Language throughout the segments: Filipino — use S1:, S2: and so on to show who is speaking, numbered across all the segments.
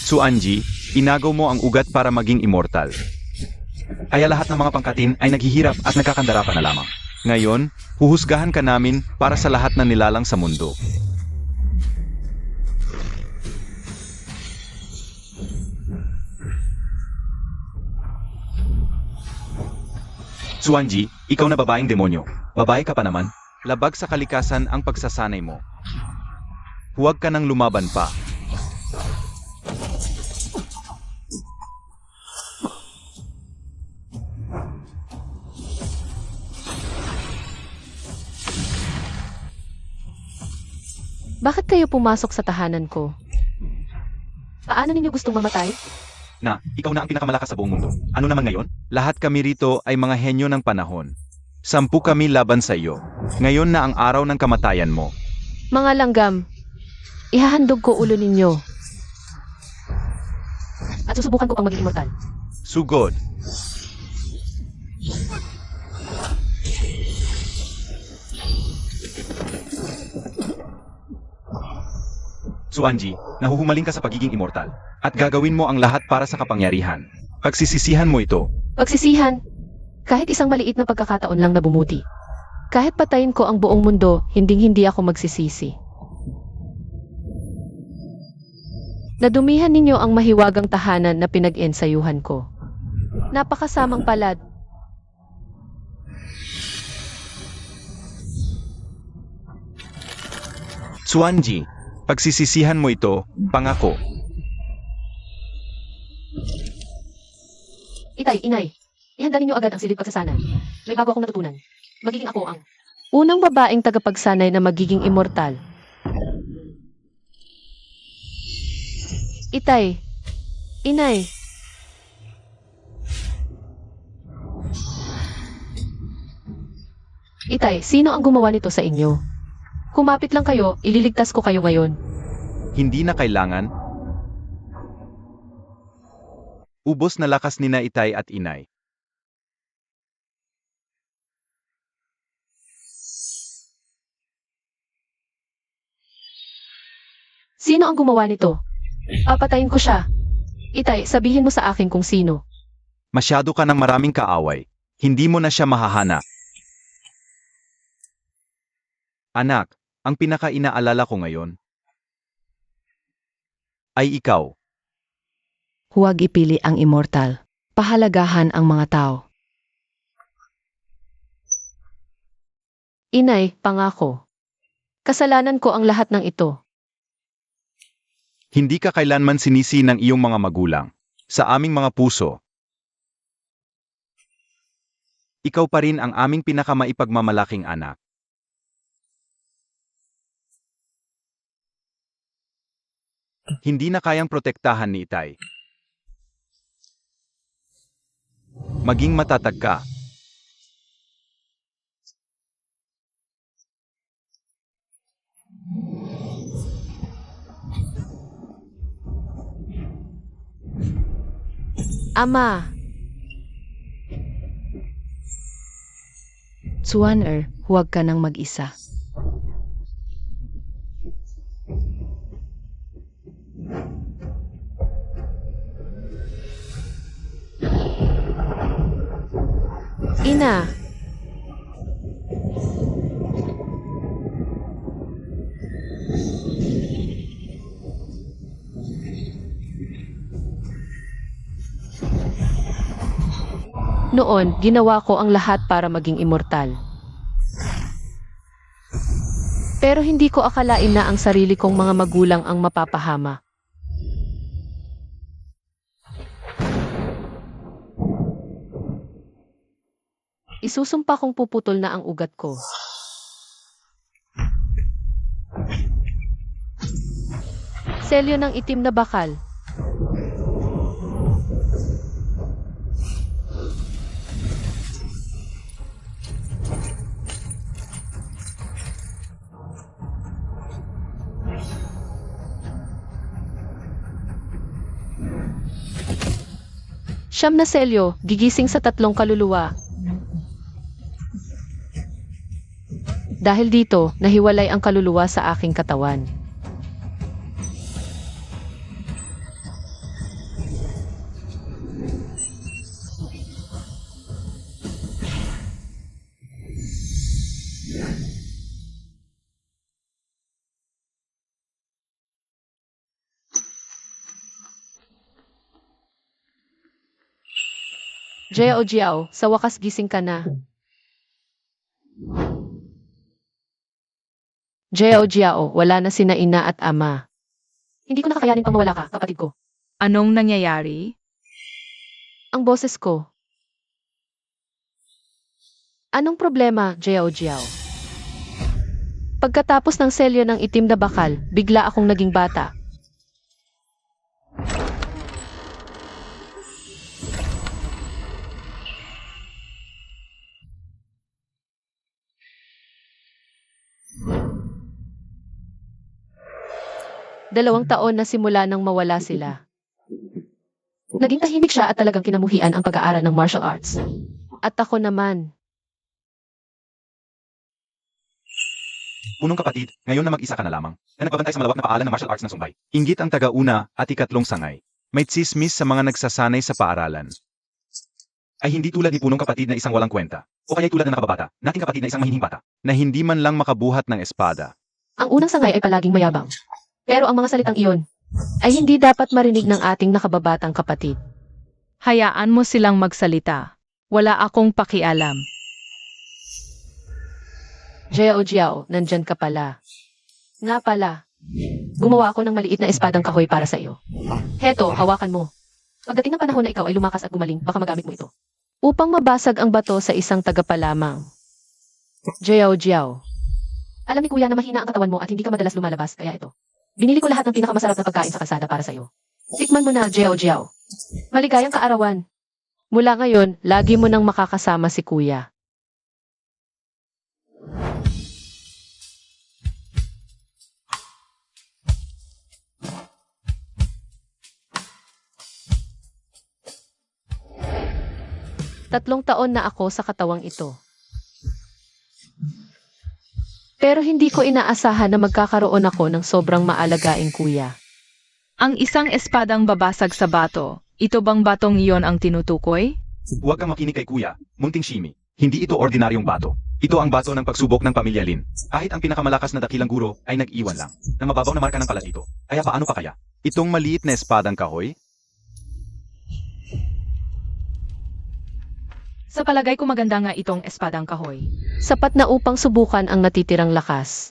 S1: Suanji, inagaw mo ang ugat para maging immortal. Kaya lahat ng mga pangkatin ay naghihirap at nagkakandara na lamang. Ngayon, huhusgahan ka namin para sa lahat ng nilalang sa mundo. Suanji, ikaw na babaeng demonyo. Babae ka pa naman. Labag sa kalikasan ang pagsasanay mo. Huwag ka nang lumaban pa.
S2: Bakit kayo pumasok sa tahanan ko? Paano ninyo gustong mamatay?
S1: Na, ikaw na ang pinakamalakas sa buong mundo. Ano naman ngayon? Lahat kami rito ay mga henyo ng panahon. 10 kami laban sa iyo. Ngayon na ang araw ng kamatayan mo.
S2: Mga langgam, ihahandog ko ulo ninyo. At susubukan ko pang maging immortal.
S1: Sugod. Suanji, nahuhumaling ka sa pagiging immortal. At gagawin mo ang lahat para sa kapangyarihan. Pagsisisihan mo ito.
S2: Pagsisihan, kahit isang maliit na pagkakataon lang na bumuti. Kahit patayin ko ang buong mundo, hinding-hindi ako magsisisi. Nadumihan ninyo ang mahiwagang tahanan na pinag-ensayuhan ko. Napakasamang palad.
S1: Suanji, pagsisisihan mo ito, pangako.
S2: Itay, inay, ihanda ninyo agad ang silid pagsasanay. May bago akong natutunan. Magiging ako ang unang babaeng tagapagsanay na magiging immortal. Itay, inay. Itay, sino ang gumawa nito sa inyo? Kumapit lang kayo, ililigtas ko kayo ngayon.
S1: Hindi na kailangan. Ubos na lakas ni Itay at inay.
S2: Sino ang gumawa nito? Papatayin ko siya. Itay, sabihin mo sa akin kung sino.
S1: Masyado ka ng maraming kaaway. Hindi mo na siya mahahanap. Anak, ang pinaka-inaalala ko ngayon ay ikaw.
S2: Huwag ipili ang immortal. Pahalagahan ang mga tao. Inay, pangako. Kasalanan ko ang lahat ng ito.
S1: Hindi ka kailanman sinisi ng iyong mga magulang. Sa aming mga puso. Ikaw pa rin ang aming pinakamaipagmamalaking anak. Hindi na kayang protektahan ni Itay. Maging matatag ka.
S2: Ama. Suaner, huwag ka nang mag-isa. Ina. Noon, ginawa ko ang lahat para maging immortal. Pero hindi ko akalain na ang sarili kong mga magulang ang mapapahama. Isusumpa kong puputol na ang ugat ko. Selyo ng itim na bakal. Siyam na selyo, gigising sa 3 kaluluwa. Dahil dito, nahiwalay ang kaluluwa sa aking katawan. Jiao Jiao, sa wakas gising ka na. Jiao Jiao, wala na sina ina at ama. Hindi ko nakakayanin pang mawala ka, kapatid ko.
S3: Anong nangyayari?
S2: Ang boses ko. Anong problema, Jiao Jiao? Pagkatapos ng selyo ng itim na bakal, bigla akong naging bata. Dalawang taon na simula nang mawala sila. Naging tahimik siya at talagang kinamuhian ang pag-aaral ng martial arts. At ako naman.
S1: Punong kapatid, ngayon na mag-isa ka na lamang, na nagbabantay sa malawak na paalan ng martial arts ng Songbay. Inggit ang taga-una at ikatlong sangay. May tsismis sa mga nagsasanay sa paaralan. Ay hindi tulad ni punong kapatid na isang walang kwenta, o kaya tulad na nakababata, nating kapatid na isang mahinihing bata, na hindi man lang makabuhat ng espada.
S2: Ang unang sangay ay palaging mayabang. Pero ang mga salitang iyon ay hindi dapat marinig ng ating nakababatang kapatid.
S3: Hayaan mo silang magsalita. Wala akong pakialam.
S2: Jiao Jiao, nandyan ka pala. Nga pala, gumawa ako ng maliit na espadang kahoy para sa iyo. Heto, hawakan mo. Pagdating ng panahon na ikaw ay lumakas at gumaling, baka magamit mo ito. Upang mabasag ang bato sa isang tagapalamang. Jiao Jiao. Alam ni kuya na mahina ang katawan mo at hindi ka madalas lumalabas, kaya ito. Binili ko lahat ng pinakamasarap na pagkain sa kalsada para sa iyo. Tikman mo na, Jiao Jiao. Maligayang kaarawan. Mula ngayon, lagi mo nang makakasama si kuya. Tatlong taon na ako sa katawang ito. Pero hindi ko inaasahan na magkakaroon ako ng sobrang maalagaing kuya.
S3: Ang isang espadang babasag sa bato, ito bang batong iyon ang tinutukoy?
S1: Huwag kang makinig kay kuya, munting shimi. Hindi ito ordinaryong bato. Ito ang bato ng pagsubok ng pamilya Lin. Kahit ang pinakamalakas na dakilang guro ay nag-iwan lang, na mababaw na marka ng pala dito. Kaya paano pa kaya? Itong maliit na espadang kahoy?
S3: Sa palagay ko maganda nga itong espadang kahoy.
S2: Sapat na upang subukan ang natitirang lakas.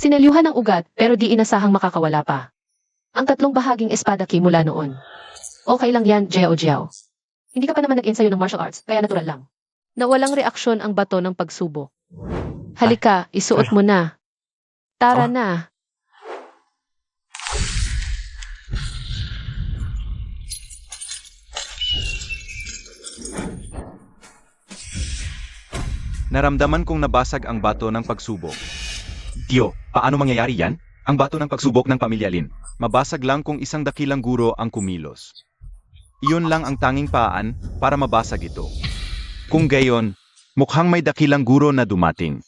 S2: Sinalyuhan ng ugat pero di inasahang makakawala pa. Ang tatlong bahaging espada ki mula noon. Okay lang yan, Jiao Jiao. Hindi ka pa naman nag-ensayo ng martial arts, kaya natural lang. Nawalang reaksyon ang bato ng pagsubok. Halika, isuot mo na. Tara na.
S1: Naramdaman kong nabasag ang bato ng pagsubok. Tiyo, paano mangyayari yan? Ang bato ng pagsubok ng pamilya Lin. Mabasag lang kung isang dakilang guro ang kumilos. Iyon lang ang tanging paan para mabasag ito. Kung gayon, mukhang may dakilang guro na dumating.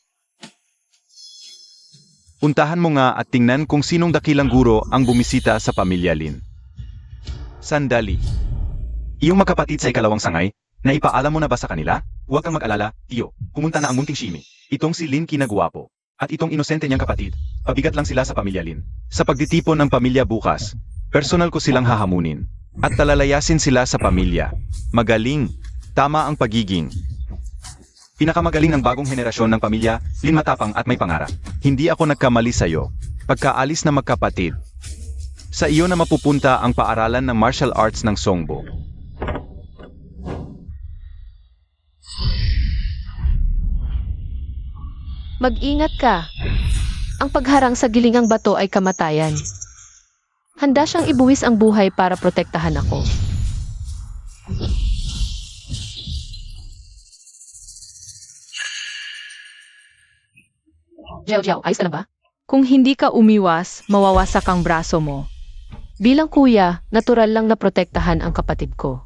S1: Puntahan mo nga at tingnan kung sinong dakilang guro ang bumisita sa pamilya Lin. Sandali. Iyong magkapatid sa ikalawang sangay, naipaalam mo na ba sa kanila? Huwag kang mag-alala, tiyo. Pumunta na ang munting shimi. Itong si Lin kinagwapo. At itong inosente niyang kapatid, pabigat lang sila sa pamilya Lin. Sa pagtitipon ng pamilya bukas, personal ko silang hahamunin. At talalayasin sila sa pamilya. Magaling. Tama ang pagiging. Pinakamagaling ng bagong henerasyon ng pamilya, Lin matapang at may pangarap. Hindi ako nagkamali sa'yo. Pagkaalis na magkapatid. Sa iyo na mapupunta ang paaralan ng martial arts ng Songbo.
S2: Mag-ingat ka. Ang pagharang sa gilingang bato ay kamatayan. Handa siyang ibuwis ang buhay para protektahan ako. Jiao Jiao, ayos ka lang ba?
S3: Kung hindi ka umiwas, mawawasak ang braso mo.
S2: Bilang kuya, natural lang na protektahan ang kapatid ko.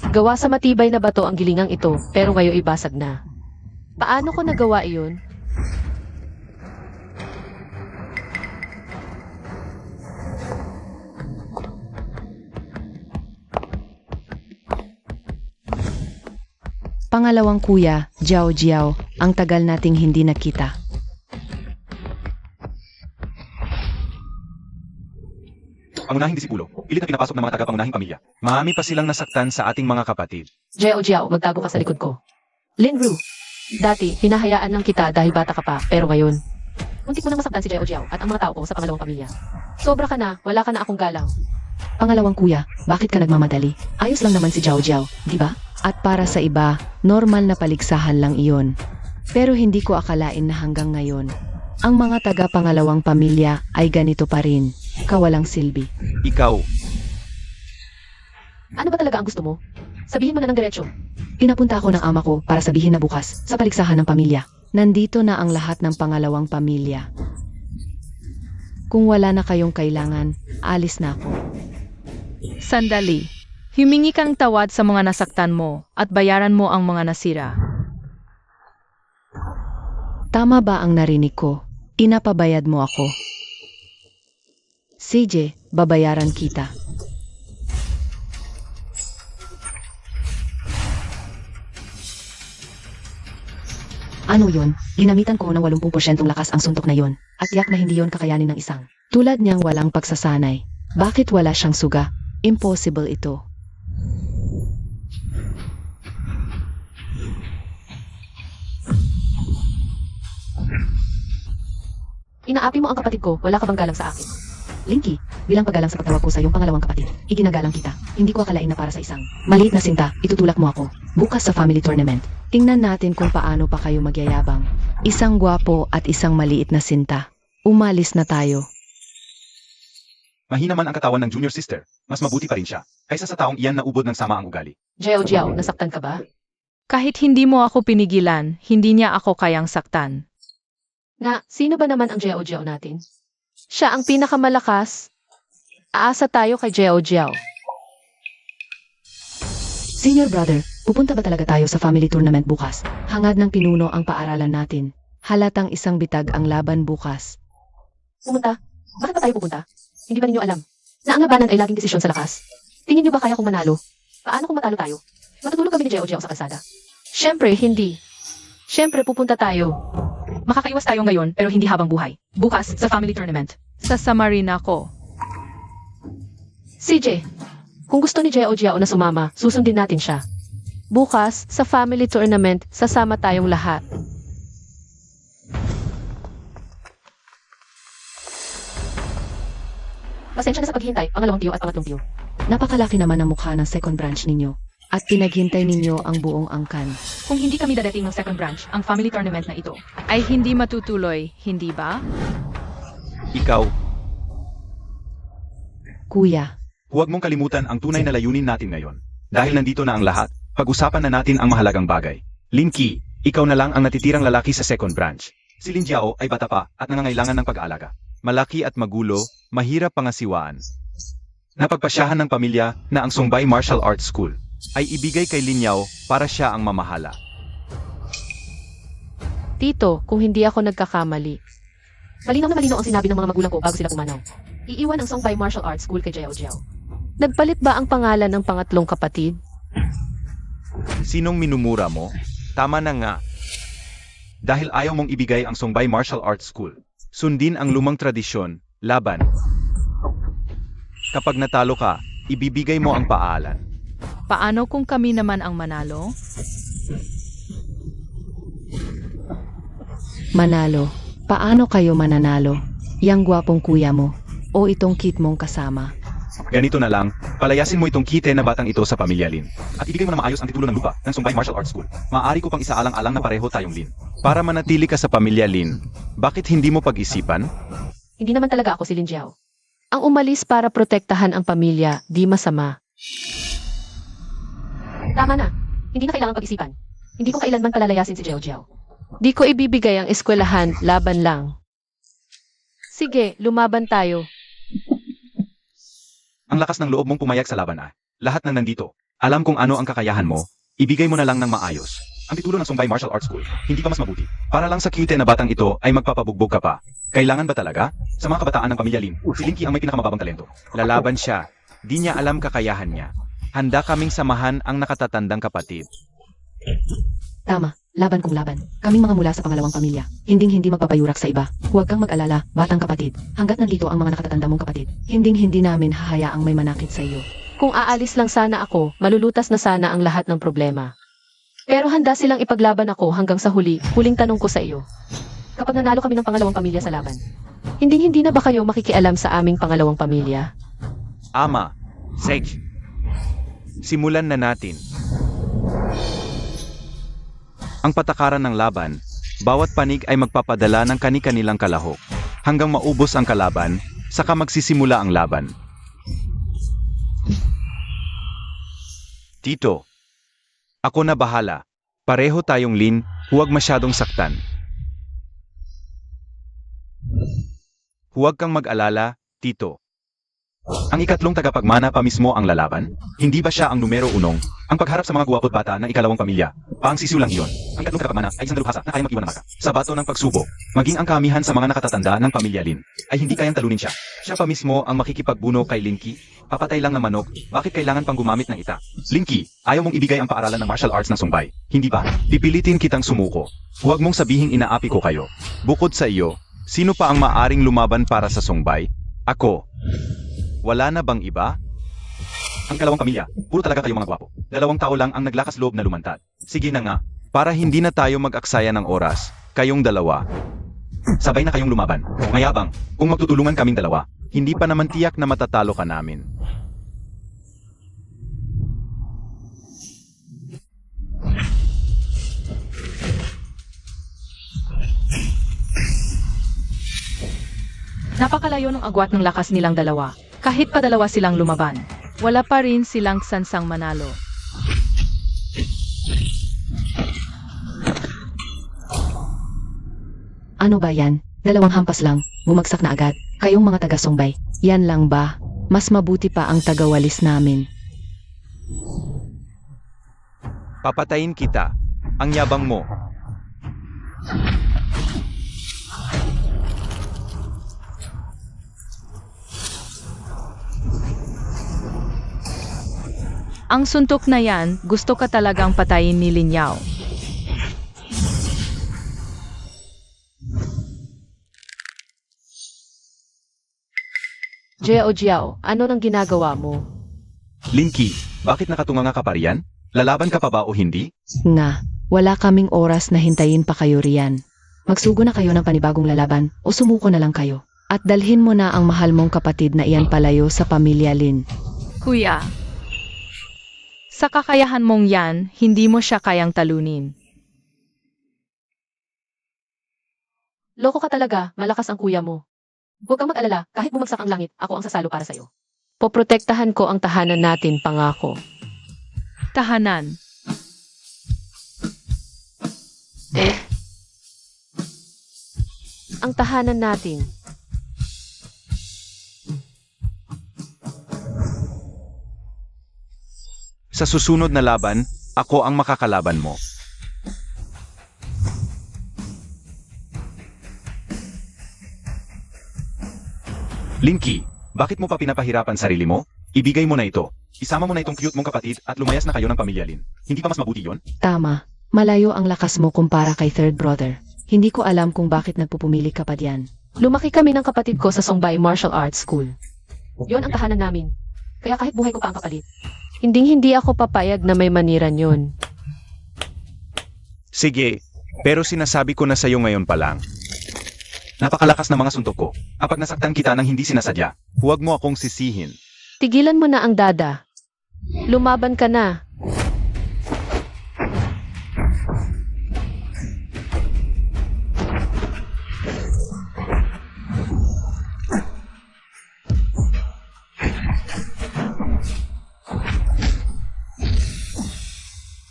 S2: Gawa sa matibay na bato ang gilingang ito, pero ngayon ibasag na. Paano ko nagawa iyon?
S4: Pangalawang kuya, Jiao Jiao, ang tagal nating hindi nakita.
S1: Pangunahing disipulo, pilit na pinapasok ng mga taga-pangunahing pamilya. Marami pa silang nasaktan sa ating mga kapatid.
S2: Jiao Jiao, magtago ka sa likod ko. Lin Ru, dati, hinahayaan lang kita dahil bata ka pa, pero ngayon, muntik mo nang masaktan si Jiao Jiao at ang mga tao ko sa pangalawang pamilya. Sobra ka na, wala ka na akong galang.
S4: Pangalawang kuya, bakit ka nagmamadali? Ayos lang naman si Jiao Jiao, di ba? At para sa iba, normal na paligsahan lang iyon. Pero hindi ko akalain na hanggang ngayon, ang mga taga-pangalawang pamilya ay ganito pa rin, kawalang silbi.
S1: Ikaw,
S2: Ano ba talaga ang gusto mo? Sabihin mo na ng diretso.
S4: Pinapunta ako ng ama ko para sabihin na bukas, sa paligsahan ng pamilya, nandito na ang lahat ng pangalawang pamilya. Kung wala na kayong kailangan, alis na ako.
S3: Sandali. Humingi kang tawad sa mga nasaktan mo at bayaran mo ang mga nasira.
S4: Tama ba ang narinig ko? Inapabayad mo ako. CJ, babayaran kita. Ano yon? Ginamitan ko ng 80% lakas ang suntok na yon. At tiyak na hindi yon kakayanin ng isang. Tulad niyang walang pagsasanay. Bakit wala siyang suga? Impossible ito.
S2: Inaapi mo ang kapatid ko, wala ka bang galang sa akin?
S4: Linky, bilang paggalang sa pagtawag ko sa iyong pangalawang kapatid, iginagalang kita. Hindi ko akalain na para sa isang maliit na sinta, itutulak mo ako. Bukas sa family tournament. Tingnan natin kung paano pa kayo magyayabang. Isang gwapo at isang maliit na sinta. Umalis na tayo.
S1: mahina man ang katawan ng junior sister, mas mabuti pa rin siya, kaysa sa taong iyan na ubod ng sama ang ugali.
S2: Jiao Jiao, nasaktan ka ba?
S3: Kahit hindi mo ako pinigilan, hindi niya ako kayang saktan.
S2: Sino ba naman ang Jiao Jiao natin? Siya ang pinakamalakas. Aasa tayo kay Jiao Jiao.
S4: Senior brother, pupunta ba talaga tayo sa family tournament bukas? Hangad ng pinuno ang paaralan natin. Halatang isang bitag ang laban bukas.
S2: Pumunta? Bakit ba tayo pupunta? Hindi ba ninyo alam na ang labanan ay laging desisyon sa lakas? Tingin niyo ba kaya kung manalo? Paano kung matalo tayo? Matutulog kami ni Jiao Jiao sa kalsada. Siyempre, hindi. Siyempre, pupunta tayo. Makakaiwas tayo ngayon, pero hindi habang buhay. Bukas, sa family tournament.
S3: Sasamarin ako.
S2: CJ, kung gusto ni Jiao Jiao na sumama, susundin natin siya. Bukas, sa family tournament, sasama tayong lahat. Pasensya na sa paghihintay, pangalawang tiyo at pangatlong tiyo.
S4: Napakalaki naman ang mukha ng second branch ninyo. At pinaghintay ninyo ang buong angkan.
S2: Kung hindi kami dadating ng second branch, ang family tournament na ito,
S3: Ay hindi matutuloy, hindi ba?
S1: Ikaw,
S4: Kuya,
S1: huwag mong kalimutan ang tunay na layunin natin ngayon. Dahil nandito na ang lahat, pag-usapan na natin ang mahalagang bagay. Linky, ikaw na lang ang natitirang lalaki sa second branch. Si Lin Jiao ay bata pa at nangangailangan ng pag-aalaga. Malaki at magulo, mahirap pangasiwaan. Napagpasyahan ng pamilya na ang Songbay Martial Arts School ay ibigay kay Lin Yao para siya ang mamahala.
S2: Tito, kung hindi ako nagkakamali. Malinaw na malinaw ang sinabi ng mga magulang ko bago sila pumanaw. Iiwan ang Songbay Martial Arts School kay Jiao Jiao. Nagpalit ba ang pangalan ng pangatlong kapatid?
S1: Sinong minumura mo? Tama na nga. Dahil ayaw mong ibigay ang Songbay Martial Arts School, sundin ang lumang tradisyon, laban. Kapag natalo ka, ibibigay mo ang paalan.
S3: Paano kung kami naman ang manalo?
S4: manalo. Paano kayo mananalo? Yang gwapong kuya mo o itong kit mong kasama?
S1: Ganito na lang, palayasin mo itong kite na batang ito sa pamilya Lin. At ibigay mo na maayos ang titulo ng lupa ng Songbay Martial Arts School. Maaari ko pang isaalang-alang na pareho tayong Lin. Para manatili ka sa pamilya Lin, bakit hindi mo pag-isipan?
S2: Hindi naman talaga ako si Lin Jiao. Ang umalis para protektahan ang pamilya, di masama. Tama na. Hindi na kailangan pag-isipan. Hindi ko kailanman palalayasin si Jiao Jiao. Di ko ibibigay ang eskwelahan, laban lang. Sige, lumaban tayo.
S1: Ang lakas ng loob mong pumayag sa laban ah. Lahat ng nandito, alam kung ano ang kakayahan mo, ibigay mo na lang ng maayos. Ang titulo ng Songbay Martial Arts School, hindi pa mas mabuti. Para lang sa cute na batang ito ay magpapabugbog ka pa. Kailangan ba talaga? Sa mga kabataan ng pamilya Lin, si Linky ang may pinakamababang talento. Lalaban siya. Di niya alam kakayahan niya. Handa kaming samahan ang nakatatandang kapatid.
S4: Tama, laban kung laban. Kaming mga mula sa pangalawang pamilya. Hinding-hindi magpapayurak sa iba. Huwag kang mag-alala, batang kapatid. Hanggat nandito ang mga nakatatanda mong kapatid, hinding-hindi namin hahayaang may manakit sa iyo.
S2: Kung aalis lang sana ako, malulutas na sana ang lahat ng problema. Pero handa silang ipaglaban ako hanggang sa huli. Huling tanong ko sa iyo. Kapag nanalo kami ng pangalawang pamilya sa laban, hinding-hindi na ba kayo makikialam sa aming pangalawang pamilya?
S1: Ama, Sage. Simulan na natin. Ang patakaran ng laban, bawat panig ay magpapadala ng kani-kanilang kalahok. Hanggang maubos ang kalaban, saka magsisimula ang laban. Tito, ako na bahala. Pareho tayong Lin, huwag masyadong saktan. Huwag kang mag-alala, Tito. Ang ikatlong tagapagmana pa mismo ang lalaban? Hindi ba siya ang numero 1? Ang pagharap sa mga guwapo't bata ng ikalawang pamilya, pangsisiw lang iyon. Ang ikatlong tagapagmana ay isang dalubhasa na kayang mag-iwan ng marka. Sa bato ng pagsubok, maging ang kamihan sa mga nakatatanda ng pamilya Lin, ay hindi kayang talunin siya. Siya pa mismo ang makikipagbuno kay Linky. Papatay lang ng manok, bakit kailangan pang gumamit ng ita? Linky, ayaw mong ibigay ang paaralan ng martial arts ng Songbay, hindi ba? Pipilitin kitang sumuko. Huwag mong sabihing inaapi ko kayo. Bukod sa iyo, sino pa ang maaring lumaban para sa Songbay? Ako. Wala na bang iba? Ang kalawang pamilya, puro talaga kayo mga gwapo. 2 tao lang ang naglakas loob na lumantad. Sige na nga, para hindi na tayo mag-aksaya ng oras, kayong dalawa. Sabay na kayong lumaban. Mayabang, kung magtutulungan kaming dalawa, hindi pa naman tiyak na matatalo ka namin.
S3: Napakalayo ng agwat ng lakas nilang dalawa. Kahit pa dalawa silang lumaban, wala pa rin silang sansang manalo.
S4: Ano ba yan? 2 hampas lang, bumagsak na agad. Kayong mga taga-Songbay, yan lang ba? Mas mabuti pa ang tagawalis namin.
S1: Papatayin kita. Ang yabang mo.
S3: Ang suntok na yan, gusto ka talagang patayin ni Lin Yao.
S2: Jiao, ano nang ginagawa mo?
S1: Linky, bakit nakatunganga ka pa riyan? Lalaban ka pa ba o hindi?
S4: Nga, wala kaming oras na hintayin pa kayo riyan. Magsugo na kayo ng panibagong lalaban o sumuko na lang kayo. At dalhin mo na ang mahal mong kapatid na iyan palayo sa pamilya Lin.
S3: Kuya, sa kakayahan mong yan, hindi mo siya kayang talunin.
S2: Loko ka talaga, malakas ang kuya mo. Huwag kang mag-alala, kahit bumagsak ang langit, ako ang sasalo para sa'yo. Poprotektahan ko ang tahanan natin, pangako.
S3: Tahanan.
S2: Ang tahanan natin.
S1: Sa susunod na laban, ako ang makakalaban mo. Linky, bakit mo pa pinapahirapan sarili mo? Ibigay mo na ito. Isama mo na itong cute mong kapatid at lumayas na kayo ng pamilya Lin. Hindi ba mas mabuti yon?
S4: Tama, malayo ang lakas mo kumpara kay third brother. Hindi ko alam kung bakit nagpupumili ka pa diyan.
S2: Lumaki kami ng kapatid ko sa Songbay Martial Arts School. Yon ang tahanan namin. Kaya kahit buhay ko pa ang kapalit, hindi ako papayag na may maniran yon.
S1: Sige, pero sinasabi ko na sa'yo ngayon pa lang. Napakalakas na mga suntok ko. Kapag nasaktan kita ng hindi sinasadya, huwag mo akong sisihin.
S2: Tigilan mo na ang dada. Lumaban ka na.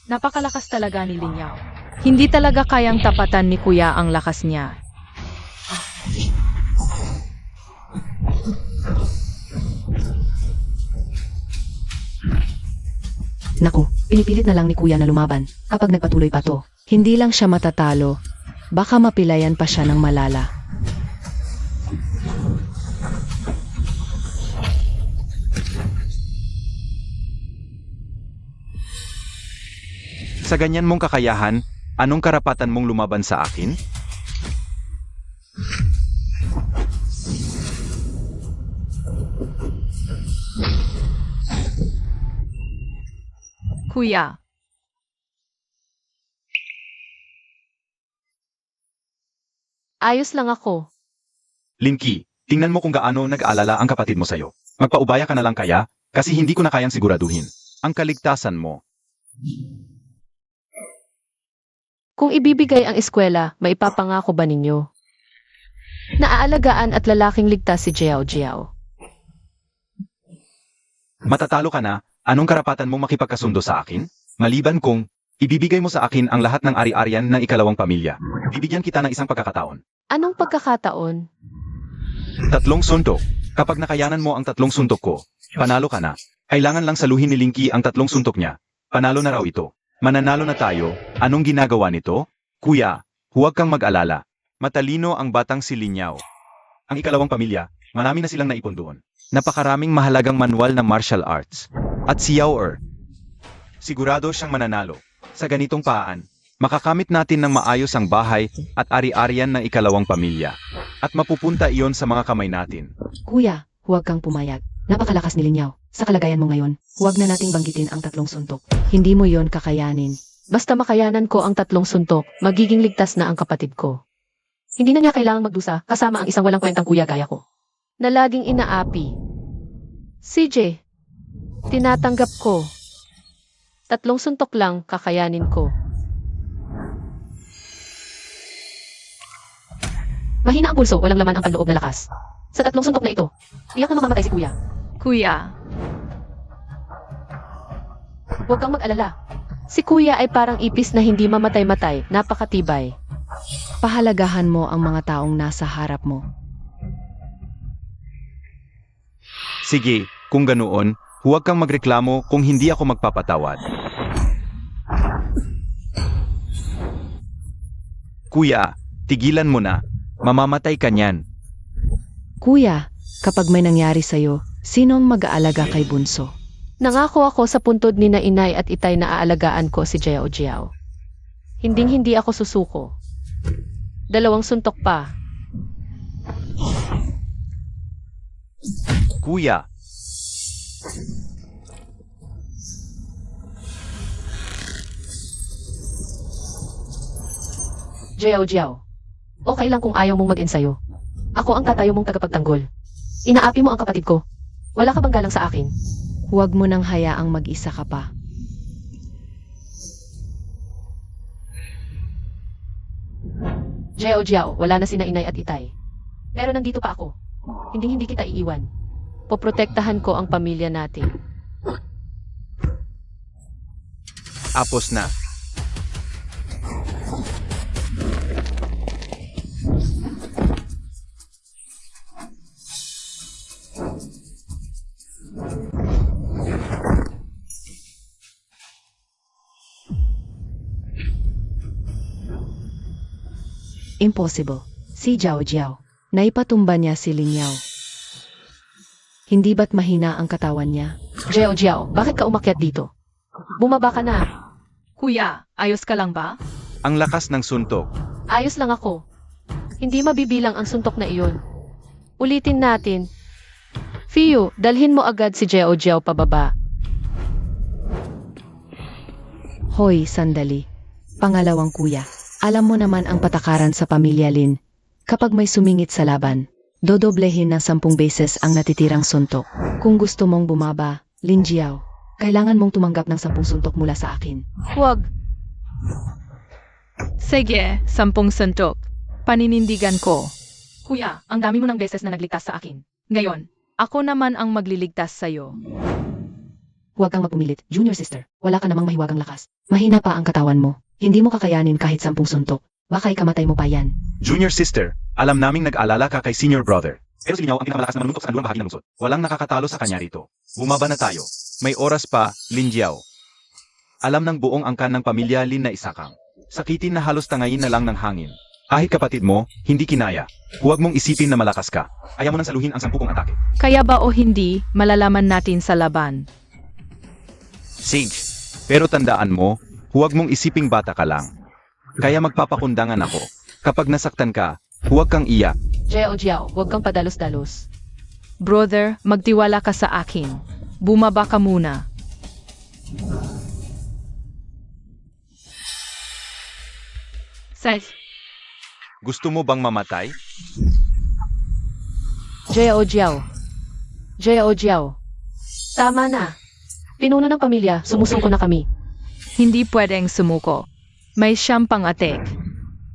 S3: Napakalakas talaga ni Lin Yao. Hindi talaga kayang tapatan ni Kuya ang lakas niya.
S4: Naku, pinipilit na lang ni kuya na lumaban. Kapag nagpatuloy pa to, hindi lang siya matatalo. Baka mapilayan pa siya ng malala.
S1: Sa ganyan mong kakayahan, anong karapatan mong lumaban sa akin?
S3: Kuya,
S2: Ayos lang ako.
S1: Linky, tingnan mo kung gaano nag-aalala ang kapatid mo sa'yo. Magpaubaya ka na lang kaya, kasi hindi ko na kayang siguraduhin ang kaligtasan mo.
S2: Kung ibibigay ang eskwela, maipapangako ba ninyo? Naaalagaan at lalaking ligtas si Jiao Jiao.
S1: Matatalo ka na, anong karapatan mong makipagkasundo sa akin? Maliban kung ibibigay mo sa akin ang lahat ng ari-arian ng ikalawang pamilya. Bibigyan kita ng isang pagkakataon.
S2: Anong pagkakataon?
S1: 3 suntok. Kapag nakayanan mo ang 3 suntok ko, panalo ka na. Kailangan lang saluhin ni Linky ang 3 suntok niya. Panalo na raw ito. Mananalo na tayo. Anong ginagawa nito? Kuya, huwag kang mag-alala. Matalino ang batang si Linyao. Ang ikalawang pamilya, marami na silang naipon doon. Napakaraming mahalagang manual ng martial arts. At si Yao Er, sigurado siyang mananalo. Sa ganitong paan, makakamit natin ng maayos ang bahay at ari-arian ng ikalawang pamilya. At mapupunta iyon sa mga kamay natin.
S4: Kuya, huwag kang pumayag. Napakalakas ni Linyaw. Sa kalagayan mo ngayon, huwag na nating banggitin ang 3 suntok. Hindi mo yon kakayanin.
S2: Basta makayanan ko ang 3 suntok, magiging ligtas na ang kapatid ko. Hindi na niya kailangang magdusa kasama ang isang walang kwentang kuya gaya ko. Na laging inaapi. CJ, tinatanggap ko. 3 suntok lang kakayanin ko. Mahina ang pulso, walang laman ang panloob na lakas. Sa 3 suntok na ito, tiyak na mamamatay si kuya.
S3: kuya,
S2: Huwag kang mag-alala. Si kuya ay parang ipis na hindi mamatay-matay, napakatibay.
S4: Pahalagahan mo ang mga taong nasa harap mo.
S1: Sige, kung ganoon, huwag kang magreklamo kung hindi ako magpapatawad. Kuya, tigilan mo na. Mamamatay ka niyan.
S4: Kuya, kapag may nangyari sa'yo, sinong mag-aalaga kay Bunso?
S2: Nangako ako sa puntod ni na inay at itay na aalagaan ko si Jiao Jiao. Hinding-hindi ako susuko. 2 suntok pa.
S1: Kuya,
S2: Jiao Jiao. Okay lang kung ayaw mong mag-ensayo. Ako ang tatayo mong tagapagtanggol. Inaapi mo ang kapatid ko. Wala ka bang galang sa akin?
S4: Huwag mo nang hayaang mag-isa ka pa.
S2: Jiao Jiao, wala na sina inay at itay. Pero nandito pa ako. Hinding-hindi kita iiwan. Poprotektahan ko ang pamilya natin.
S1: apos na.
S4: Impossible. Si Jiao Jiao. Naipatumba niya si Ling Yao. Hindi ba't mahina ang katawan niya?
S2: Jiao Jiao, bakit ka umakyat dito? Bumaba ka na.
S3: Kuya, ayos ka lang ba?
S1: Ang lakas ng suntok.
S2: Ayos lang ako. Hindi mabibilang ang suntok na iyon. Ulitin natin. Fiyo, dalhin mo agad si Jiao Jiao pababa.
S4: Hoy, sandali. Pangalawang kuya. Alam mo naman ang patakaran sa pamilya Lin. Kapag may sumingit sa laban, dodoblehin ng 10 beses ang natitirang suntok. Kung gusto mong bumaba, Lin Jiao, kailangan mong tumanggap ng 10 suntok mula sa akin.
S2: Huwag.
S3: Sige, 10 suntok. Paninindigan ko. Kuya, ang dami mo ng beses na nagligtas sa akin. Ngayon, ako naman ang magliligtas sa'yo.
S4: Huwag kang magpumilit, junior sister. Wala ka namang mahiwagang lakas. Mahina pa ang katawan mo. Hindi mo kakayanin kahit 10 suntok. Baka ikamatay mo pa yan.
S1: Junior sister, alam naming nag-alala ka kay senior brother. Pero si Linyaw ang pinakamalakas na manuntok sa kanluang bahagi ng lungsod. Walang nakakatalo sa kanya rito. Bumaba na tayo. May oras pa, Lin Jiao. Alam ng buong angkan ng pamilya Lin na isakang. Sakitin na halos tangayin na lang ng hangin. Kahit kapatid mo, hindi kinaya. Huwag mong isipin na malakas ka. Ayaw mo nang saluhin ang 10 kong atake.
S3: Kaya ba o hindi, malalaman natin sa laban.
S1: Sage, pero tandaan mo, huwag mong isiping bata ka lang. Kaya magpapakundangan ako. Kapag nasaktan ka, huwag kang iyak.
S2: Jiao Jiao, huwag kang padalos-dalos.
S3: Brother, magtiwala ka sa akin. Bumaba ka muna. Sais,
S1: Gusto mo bang mamatay?
S2: Jiao Jiao. Jiao Jiao. Tama na. Pinuno ng pamilya, sumusuko na kami.
S3: hindi pwedeng sumuko. May siyang pang-atik.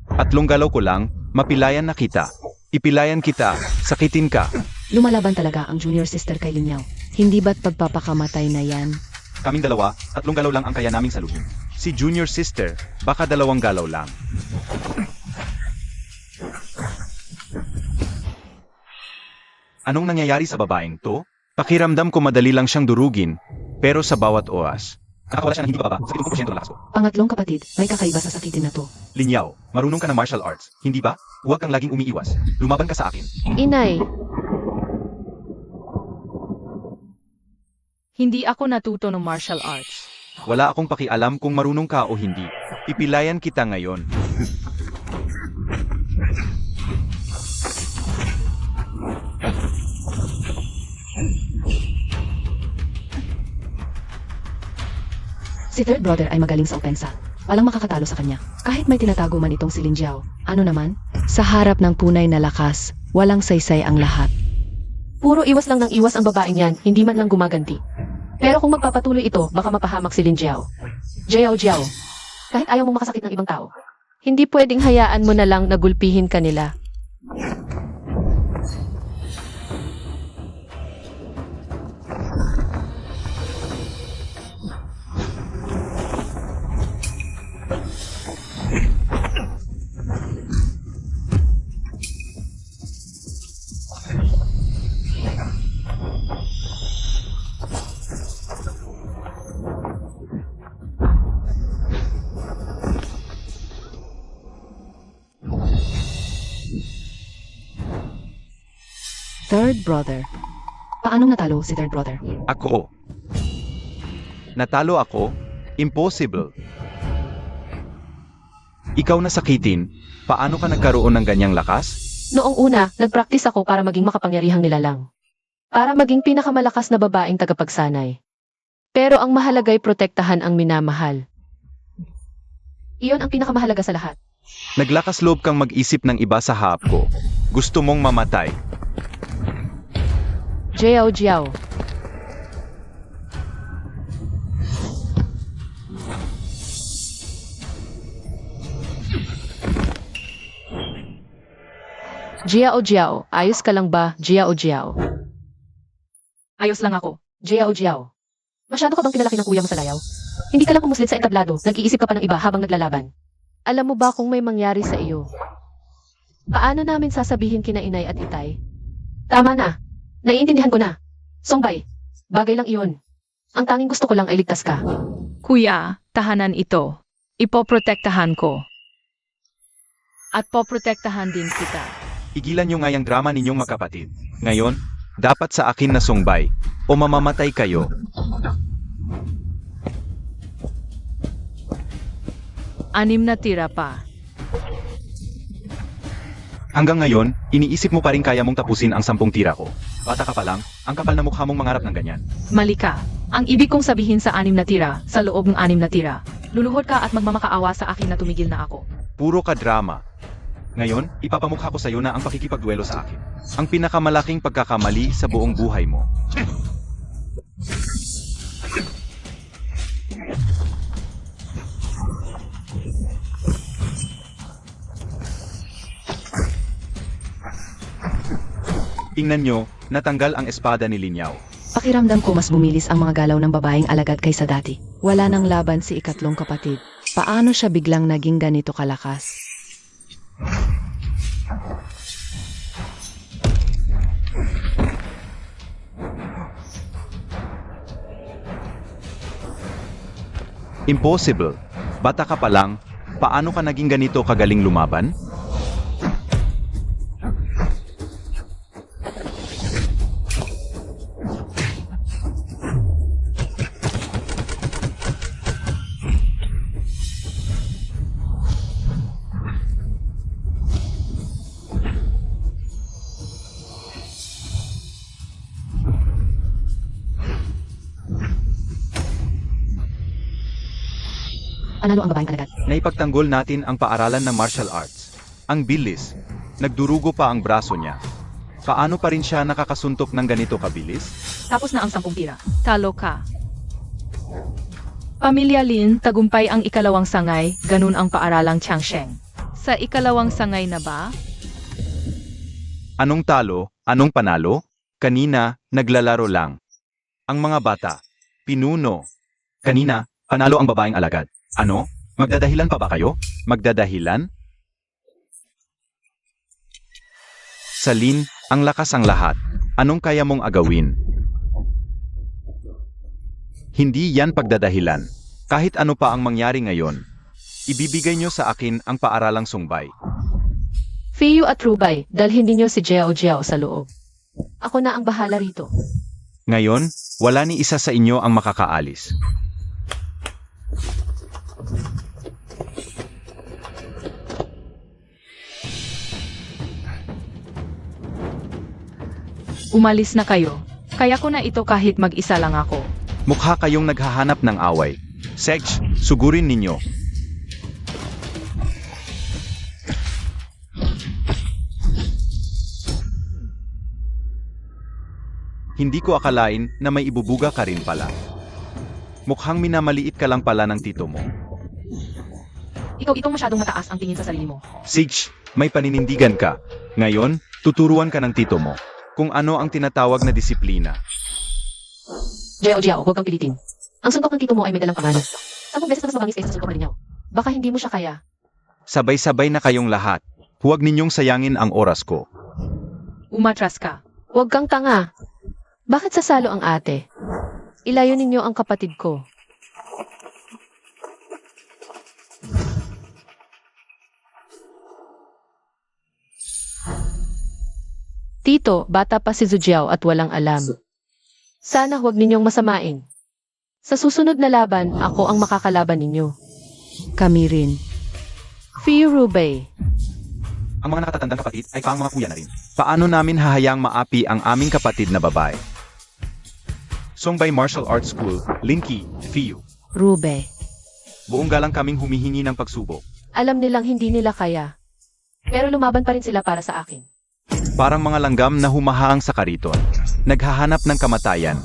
S1: Tatlong galaw ko lang, mapilayan na kita. Ipilayan kita, sakitin ka.
S4: Lumalaban talaga ang junior sister kay Linyaw. Hindi ba't pagpapakamatay na yan?
S1: Kaming dalawa, tatlong galaw lang ang kaya naming saluhin. Si junior sister, baka 2 galaw lang. Anong nangyayari sa babaeng to? Pakiramdam ko madali lang siyang durugin, pero sa bawat oras, nakakawala siya ng hindi bababa sa 70% ng lakas ko.
S4: Pangatlong kapatid, may kakaiba sa sakitin na to.
S1: Linyaw, marunong ka ng martial arts, hindi ba? Huwag kang laging umiiwas. Lumaban ka sa akin.
S2: Inay,
S3: Hindi ako natuto ng martial arts.
S1: Wala akong pakialam kung marunong ka o hindi. Ipilayan kita ngayon.
S4: Si third brother ay magaling sa opensa. Walang makakatalo sa kanya. Kahit may tinatago man itong si Lin Jiao. Ano naman? Sa harap ng tunay na lakas, walang saysay ang lahat.
S2: puro iwas lang ng iwas ang babaeng yan, hindi man lang gumaganti. Pero kung magpapatuloy ito, baka mapahamak si Lin Jiao. Jiao Jiao, kahit ayaw mong makasakit ng ibang tao, hindi pwedeng hayaan mo na lang na gulpihin ka nila.
S4: Third brother. Paanong natalo si third brother?
S1: Ako. Natalo ako? Impossible. Ikaw na sakitin, paano ka nagkaroon ng ganyang lakas?
S2: Noong una, nagpractice ako para maging makapangyarihang nilalang. Para maging pinakamalakas na babaeng tagapagsanay. Pero ang mahalaga'y protektahan ang minamahal. Iyon ang pinakamahalaga sa lahat.
S1: Naglakas loob kang mag-isip ng iba sa harap ko. Gusto mong mamatay.
S2: Jiao Jiao. Jiao Jiao, ayos ka lang ba, Jiao Jiao?
S3: Ayos lang ako.
S2: Jiao Jiao. Masyado ka bang pinalaki ng kuya mo sa layaw? Hindi ka lang pumuslit sa entablado, nag-iisip ka pa ng iba habang naglalaban. Alam mo ba kung may mangyari sa iyo? Paano namin sasabihin kina inay at itay? Tama na. Naiintindihan ko na. Songbay, bagay lang iyon. Ang tanging gusto ko lang ay ligtas ka.
S3: Kuya, tahanan ito. Ipoprotektahan ko. At poprotektahan din kita.
S1: Igilan nyo nga yung drama ninyong magkapatid. Ngayon, dapat sa akin na sungbay, o mamamatay kayo.
S3: Anim na tira pa.
S1: Hanggang ngayon, iniisip mo pa rin kaya mong tapusin ang 10 tira ko. Bata ka pa lang, ang kapal na mukha mong mangarap ng ganyan.
S3: Mali ka. Ang ibig kong sabihin sa 6 na tira, sa loob ng 6 na tira. Luluhod ka at magmamakaawa sa akin na tumigil na ako.
S1: Puro ka drama. Ngayon, ipapamukha ko sa'yo na ang pakikipagduelo sa akin. Ang pinakamalaking pagkakamali sa buong buhay mo. Tingnan nyo, natanggal ang espada ni Linyaw.
S4: Pakiramdam ko mas bumilis ang mga galaw ng babaeng alagad kaysa dati. Wala nang laban si ikatlong kapatid. Paano siya biglang naging ganito kalakas?
S1: Impossible. Bata ka pa lang, paano ka naging ganito kagaling lumaban?
S2: panalo ang babaeng alagad.
S1: Naipagtanggol natin ang paaralan ng martial arts. Ang bilis. Nagdurugo pa ang braso niya. Paano pa rin siya nakakasuntok ng ganito kabilis?
S3: Tapos na ang 10 tira. Talo ka. Pamilya Lin, tagumpay ang ikalawang sangay, ganun ang paaralang Changsheng. Sa ikalawang sangay na ba?
S1: Anong talo? Anong panalo? Kanina, naglalaro lang. Ang mga bata. Pinuno. Kanina, panalo ang babaeng alagad. Ano? Magdadahilan pa ba kayo? Magdadahilan? Salin, ang lakas ang lahat. Anong kaya mong agawin? Hindi yan pagdadahilan. Kahit ano pa ang mangyari ngayon, ibibigay nyo sa akin ang paaralang sungbay.
S2: Fiyu at Rubay, dalhin ninyo si Jiao Jiao sa loob. Ako na ang bahala rito.
S1: Ngayon, wala ni isa sa inyo ang makakaalis.
S3: Umalis na kayo. Kaya ko na ito kahit mag-isa lang ako.
S1: Mukha kayong naghahanap ng away. Sedge, sugurin ninyo. Hindi ko akalain na may ibubuga ka rin pala. Mukhang minamaliit ka lang pala ng tito mo.
S2: Ikaw itong masyadong mataas ang tingin sa sarili mo.
S1: Sedge, may paninindigan ka. Ngayon, tuturuan ka ng tito mo kung ano ang tinatawag na disiplina.
S2: Jiao Jiao, huwag kang pilitin. Ang suntok ng tito mo ay may dalang pangalan. 10 beses na mas mabangis kaysa sa suntok ng linyaw. Baka hindi mo siya kaya.
S1: Sabay-sabay na kayong lahat. Huwag ninyong sayangin ang oras ko.
S3: Umatras ka.
S2: Huwag kang tanga. Bakit sasalo ang ate? Ilayo ninyo ang kapatid ko. Tito, bata pa si Zujiao at walang alam. Sana huwag ninyong masamain. Sa susunod na laban, ako ang makakalaban ninyo.
S4: Kami rin.
S2: Fiyu Rubay.
S1: Ang mga nakatatandang kapatid ay pang mga kuya na rin. Paano namin hahayang maapi ang aming kapatid na babae? Songbay Martial Arts School, Linky, Fiyu.
S4: Rube.
S1: Buong galang kaming humihingi ng pagsubok.
S2: Alam nilang hindi nila kaya. Pero lumaban pa rin sila para sa akin.
S1: Parang mga langgam na humahang sa kariton. Naghahanap ng kamatayan.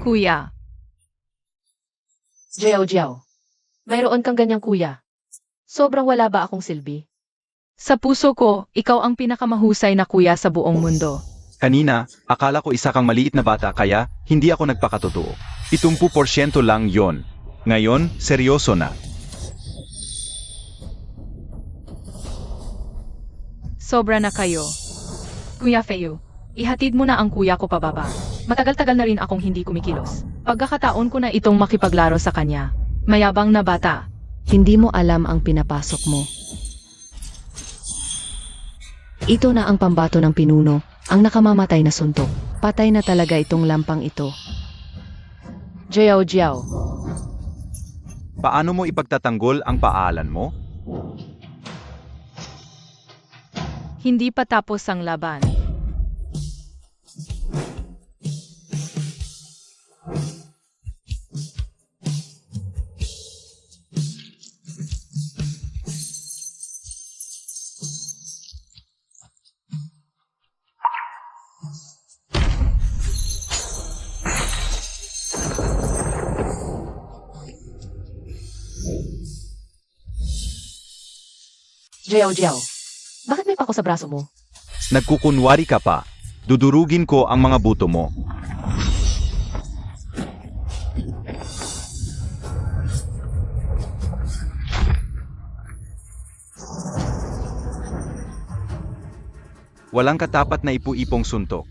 S3: Kuya,
S2: Jiao Jiao. Mayroon kang ganyang kuya. Sobrang wala ba akong silbi?
S3: sa puso ko, ikaw ang pinakamahusay na kuya sa buong mundo.
S1: Kanina, akala ko isa kang maliit na bata kaya hindi ako nagpakatotoo. 70% lang yon. Ngayon, seryoso na.
S3: Sobra na kayo. Kuya Feo, ihatid mo na ang kuya ko pababa. Matagal-tagal na rin akong hindi kumikilos. Pagkakataon ko na itong makipaglaro sa kanya. Mayabang na bata.
S4: Hindi mo alam ang pinapasok mo. Ito na ang pambato ng pinuno, ang nakamamatay na suntok. Patay na talaga itong lampang ito.
S2: Jiao Jiao.
S1: Paano mo ipagtatanggol ang paalan mo?
S3: Hindi pa tapos ang laban.
S2: Jiao Jiao. Bakit may pako sa braso mo?
S1: Nagkukunwari ka pa. Dudurugin ko ang mga buto mo. Walang katapat na ipu-ipong suntok.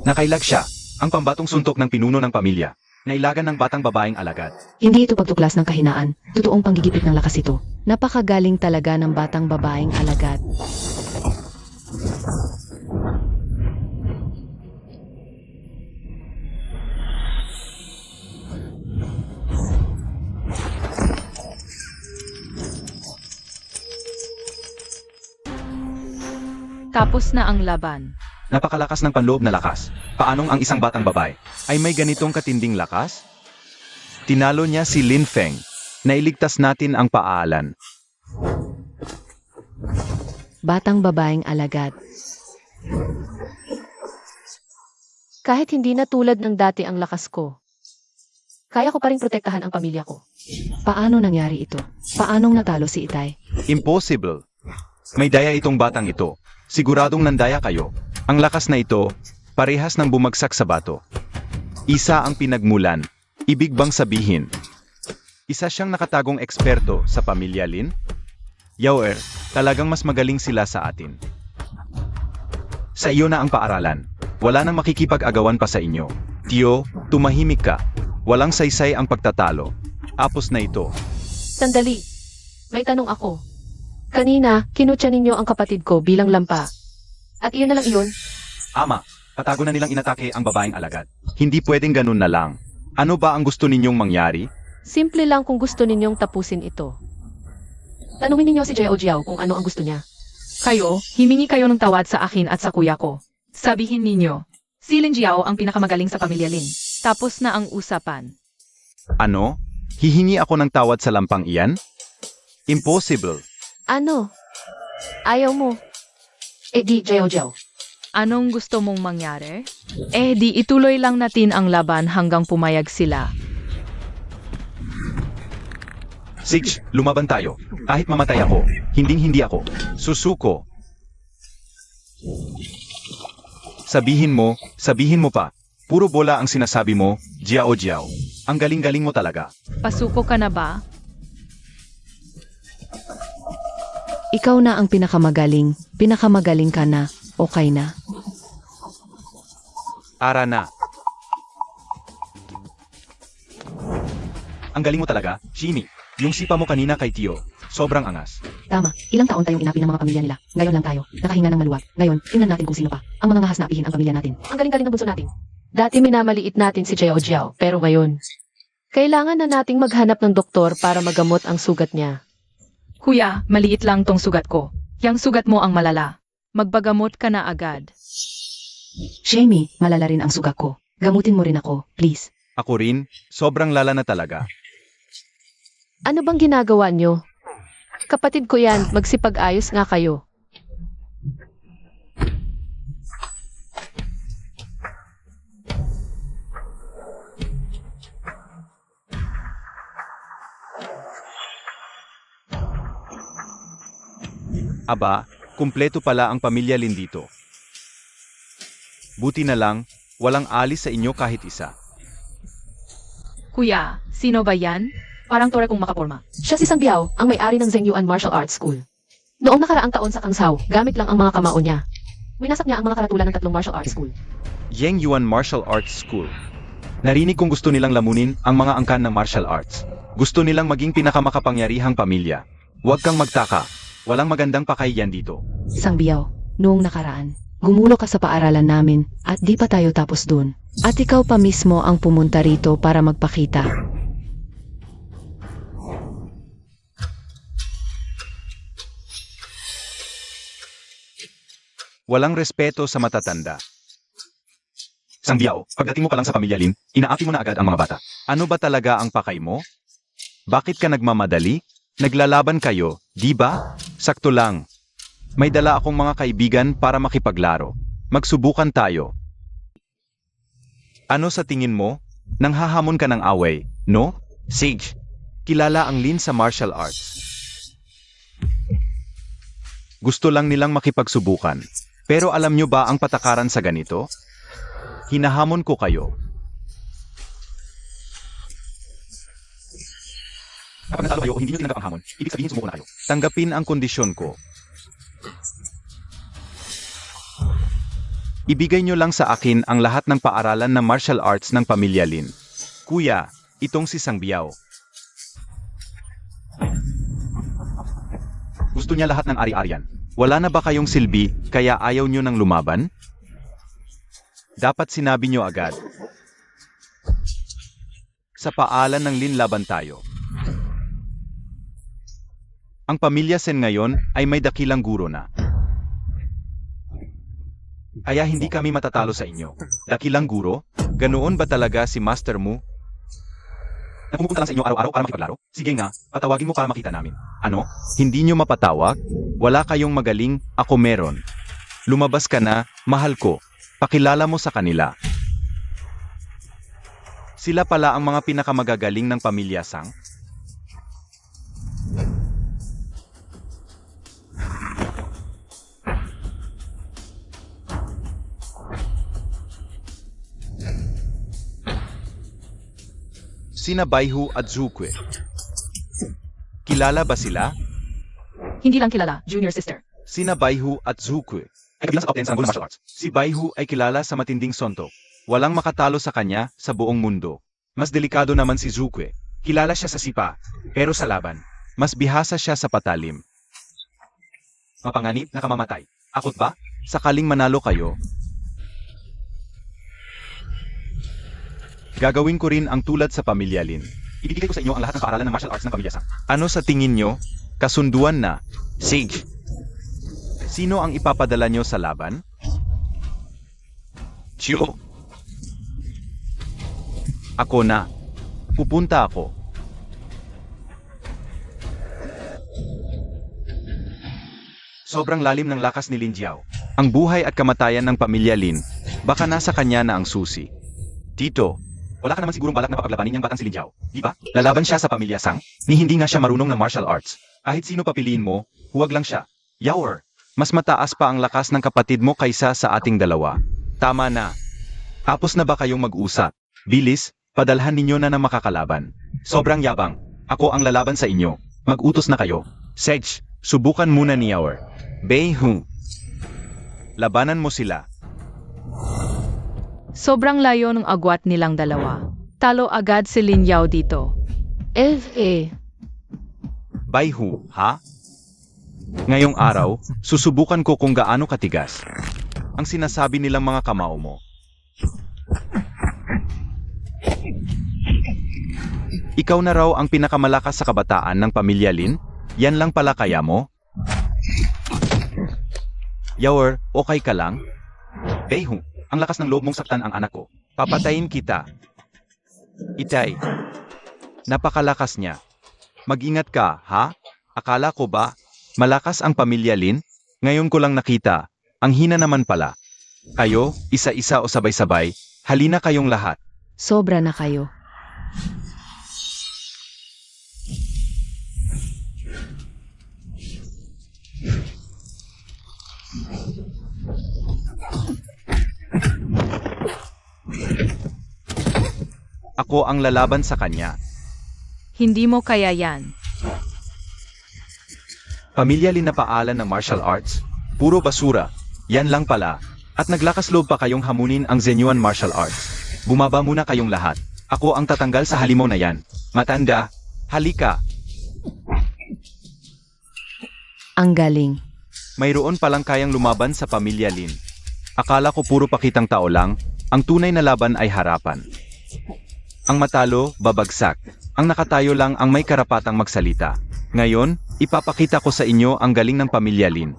S1: Nakailag siya, ang pambatong suntok ng pinuno ng pamilya. Nailagan ng batang babaeng alagad.
S4: Hindi ito pagtuklas ng kahinaan, totoong panggigipit ng lakas ito. Napakagaling talaga ng batang babaeng alagad.
S3: Tapos na ang laban.
S1: Napakalakas ng panloob na lakas. Paanong ang isang batang babae ay may ganitong katinding lakas? Tinalo niya si Lin Feng. Nailigtas natin ang paalan.
S4: Batang babaeng alagad.
S2: Kahit hindi na tulad ng dati ang lakas ko, kaya ko pa rin protektahan ang pamilya ko.
S4: Paano nangyari ito? Paanong natalo si Itay?
S1: Impossible. May daya itong batang ito. Siguradong nandaya kayo. Ang lakas na ito, parehas ng bumagsak sa bato. Isa ang pinagmulan. Ibig bang sabihin? Isa siyang nakatagong eksperto sa pamilya Lin? Yaoer, talagang mas magaling sila sa atin. Sa iyo na ang paaralan. Wala nang makikipag-agawan pa sa inyo. Tio, tumahimik ka. Walang saysay ang pagtatalo. Apos na ito.
S2: Sandali. May tanong ako. Kanina, kinutya ninyo ang kapatid ko bilang lampa. At iyon na lang iyon.
S1: Ama, patago na nilang inatake ang babaeng alagad. Hindi pwedeng ganun na lang. Ano ba ang gusto ninyong mangyari?
S2: Simple lang kung gusto ninyong tapusin ito. Tanungin ninyo si Jiao Jiao kung ano ang gusto niya.
S3: Kayo, himingi kayo ng tawad sa akin at sa kuya ko. Sabihin ninyo, si Lin Jiao ang pinakamagaling sa pamilya Lin. Tapos na ang usapan.
S1: Ano? Hihingi ako ng tawad sa lampang iyan? Impossible.
S2: Ano? Ayaw mo. Eh di, Jiao Jiao.
S3: Anong gusto mong mangyari? Di ituloy lang natin ang laban hanggang pumayag sila.
S1: Sige, lumaban tayo. Kahit mamatay ako, hindi ako. Susuko. Sabihin mo pa. Puro bola ang sinasabi mo, Jiao Jiao. Ang galing-galing mo talaga.
S3: Pasuko ka na ba?
S4: Ikaw na ang pinakamagaling. Pinakamagaling ka na. Okay na.
S1: Ara na. Ang galing mo talaga, Shini. Yung sipa mo kanina kay Tio, sobrang angas.
S2: Tama. Ilang taon tayong inapi ng mga pamilya nila. Ngayon lang tayo. Nakahinga ng maluwag. Ngayon, tingnan natin kung sino pa. Ang mga ngahas na apihin ang pamilya natin. Ang galing-galing ng bunso natin. Dati minamaliit natin si Jiao Jiao, pero ngayon, kailangan na nating maghanap ng doktor para magamot ang sugat niya.
S3: Kuya, maliit lang tong sugat ko. Yang sugat mo ang malala. Magbagamot ka na agad.
S4: Shamey, malala rin ang sugat ko. Gamutin mo rin ako, please.
S1: Ako rin, sobrang lala na talaga.
S2: Ano bang ginagawa nyo? Kapatid ko yan, magsipag-ayos nga kayo.
S1: Aba, kumpleto pala ang pamilya Lin dito. Buti na lang, walang alis sa inyo kahit isa.
S3: Kuya, sino ba yan? Parang tore kong makaporma.
S2: Siya si Sang Biao, ang may-ari ng Zhengyuan Martial Arts School. Noong nakaraang taon sa Kangsao, gamit lang ang mga kamao niya. Winasak niya ang mga karatulan ng 3 martial arts school.
S1: Yang Yuan Martial Arts School. Narinig kong gusto nilang lamunin ang mga angkan ng martial arts. Gusto nilang maging pinakamakapangyarihang pamilya. Huwag kang magtaka. Walang magandang pakaiyan dito.
S4: Sang Biao, noong nakaraan, gumulo ka sa paaralan namin at di pa tayo tapos dun. At ikaw pa mismo ang pumunta rito para magpakita.
S1: Walang respeto sa matatanda. Sang Biao, pagdating mo pa lang sa pamilya Lin, inaapi mo na agad ang mga bata. Ano ba talaga ang pakay mo? Bakit ka nagmamadali? Naglalaban kayo, di ba? Sakto lang. May dala akong mga kaibigan para makipaglaro. Magsubukan tayo. Ano sa tingin mo? Nanghahamon ka ng away, no? Sage, kilala ang Lin sa martial arts. Gusto lang nilang makipagsubukan. Pero alam nyo ba ang patakaran sa ganito? Hinahamon ko kayo. Kapag natalo kayo o hindi nyo tinanggap ang hamon, ibig sabihin sumuko na kayo. Tanggapin ang kondisyon ko. Ibigay nyo lang sa akin ang lahat ng paaralan ng martial arts ng pamilya Lin. Kuya, itong si Sang Biao. Gusto niya lahat ng ari-arian. Wala na ba kayong silbi, kaya ayaw nyo ng lumaban? Dapat sinabi nyo agad. Sa paalan ng Lin laban tayo. Ang pamilya Sen ngayon ay may dakilang guro na. Kaya hindi kami matatalo sa inyo. Dakilang guro, ganoon ba talaga si master mo? Pumupunta lang sa inyo araw-araw para makipaglaro? Sige nga, patawagin mo para makita namin. Ano? Hindi nyo mapatawag? Wala kayong magaling, ako meron. Lumabas ka na, mahal ko. Pakilala mo sa kanila. Sila pala ang mga pinakamagagaling ng pamilya Sang. Sina Baihu at Zukwe. Kilala ba sila?
S2: Hindi lang kilala, junior sister.
S1: Sina Baihu at Zukwe ay kabilang sa top 10 sa Angola Martial Arts. Si Baihu ay kilala sa matinding sontok. Walang makatalo sa kanya sa buong mundo. Mas delikado naman si Zukwe. Kilala siya sa sipa, pero sa laban, mas bihasa siya sa patalim. Mapanganib na kamamatay. Akot ba? Sakaling manalo kayo, gagawin ko rin ang tulad sa pamilya Lin. Ibibigay ko sa inyo ang lahat ng paaralan ng martial arts ng pamilya Sang. Ano sa tingin nyo? Kasunduan na. Sage. Sino ang ipapadala nyo sa laban? Chiyo. Ako na. Pupunta ako. Sobrang lalim ng lakas ni Lin Jiao. Ang buhay at kamatayan ng pamilya Lin, baka nasa kanya na ang susi. Tito, wala ka naman sigurong balak na papaglabanin niyang batang si Lin Jiao, di ba? Lalaban siya sa pamilya Sang, ni hindi nga siya marunong ng martial arts. Kahit sino papiliin mo, huwag lang siya. Yawer, mas mataas pa ang lakas ng kapatid mo kaysa sa ating dalawa. Tama na. Tapos na ba kayong mag-usap? Bilis, padalhan ninyo na ng makakalaban. Sobrang yabang. Ako ang lalaban sa inyo. Mag-utos na kayo. Sage, subukan muna ni Yawer. Beihu. Labanan mo sila.
S3: Sobrang layo ng agwat nilang dalawa. Talo agad si Lin Yao dito.
S1: Baihu, ha? Ngayong araw, susubukan ko kung gaano katigas ang sinasabi nilang mga kamao mo. Ikaw na raw ang pinakamalakas sa kabataan ng pamilya Lin? Yan lang pala kaya mo? Yawer, okay ka lang? Beihu, ang lakas ng loob mong saktan ang anak ko. Papatayin kita. Itay, napakalakas niya. Mag-ingat ka, ha? Akala ko ba, malakas ang pamilya Lin? Ngayon ko lang nakita, ang hina naman pala. Kayo, isa-isa o sabay-sabay, halina kayong lahat.
S4: Sobra na kayo.
S1: Ako ang lalaban sa kanya.
S3: Hindi mo kaya yan.
S1: Pamilya Lin na paalan ng martial arts? Puro basura. Yan lang pala. At naglakas loob pa kayong hamunin ang Zenyuan martial arts. Bumaba muna kayong lahat. Ako ang tatanggal sa halimaw na yan. Matanda, halika.
S4: Ang galing.
S1: Mayroon palang kayang lumaban sa pamilya Lin. Akala ko puro pakitang tao lang, ang tunay na laban ay harapan. Ang matalo, babagsak. Ang nakatayo lang ang may karapatang magsalita. Ngayon, ipapakita ko sa inyo ang galing ng pamilya Lin.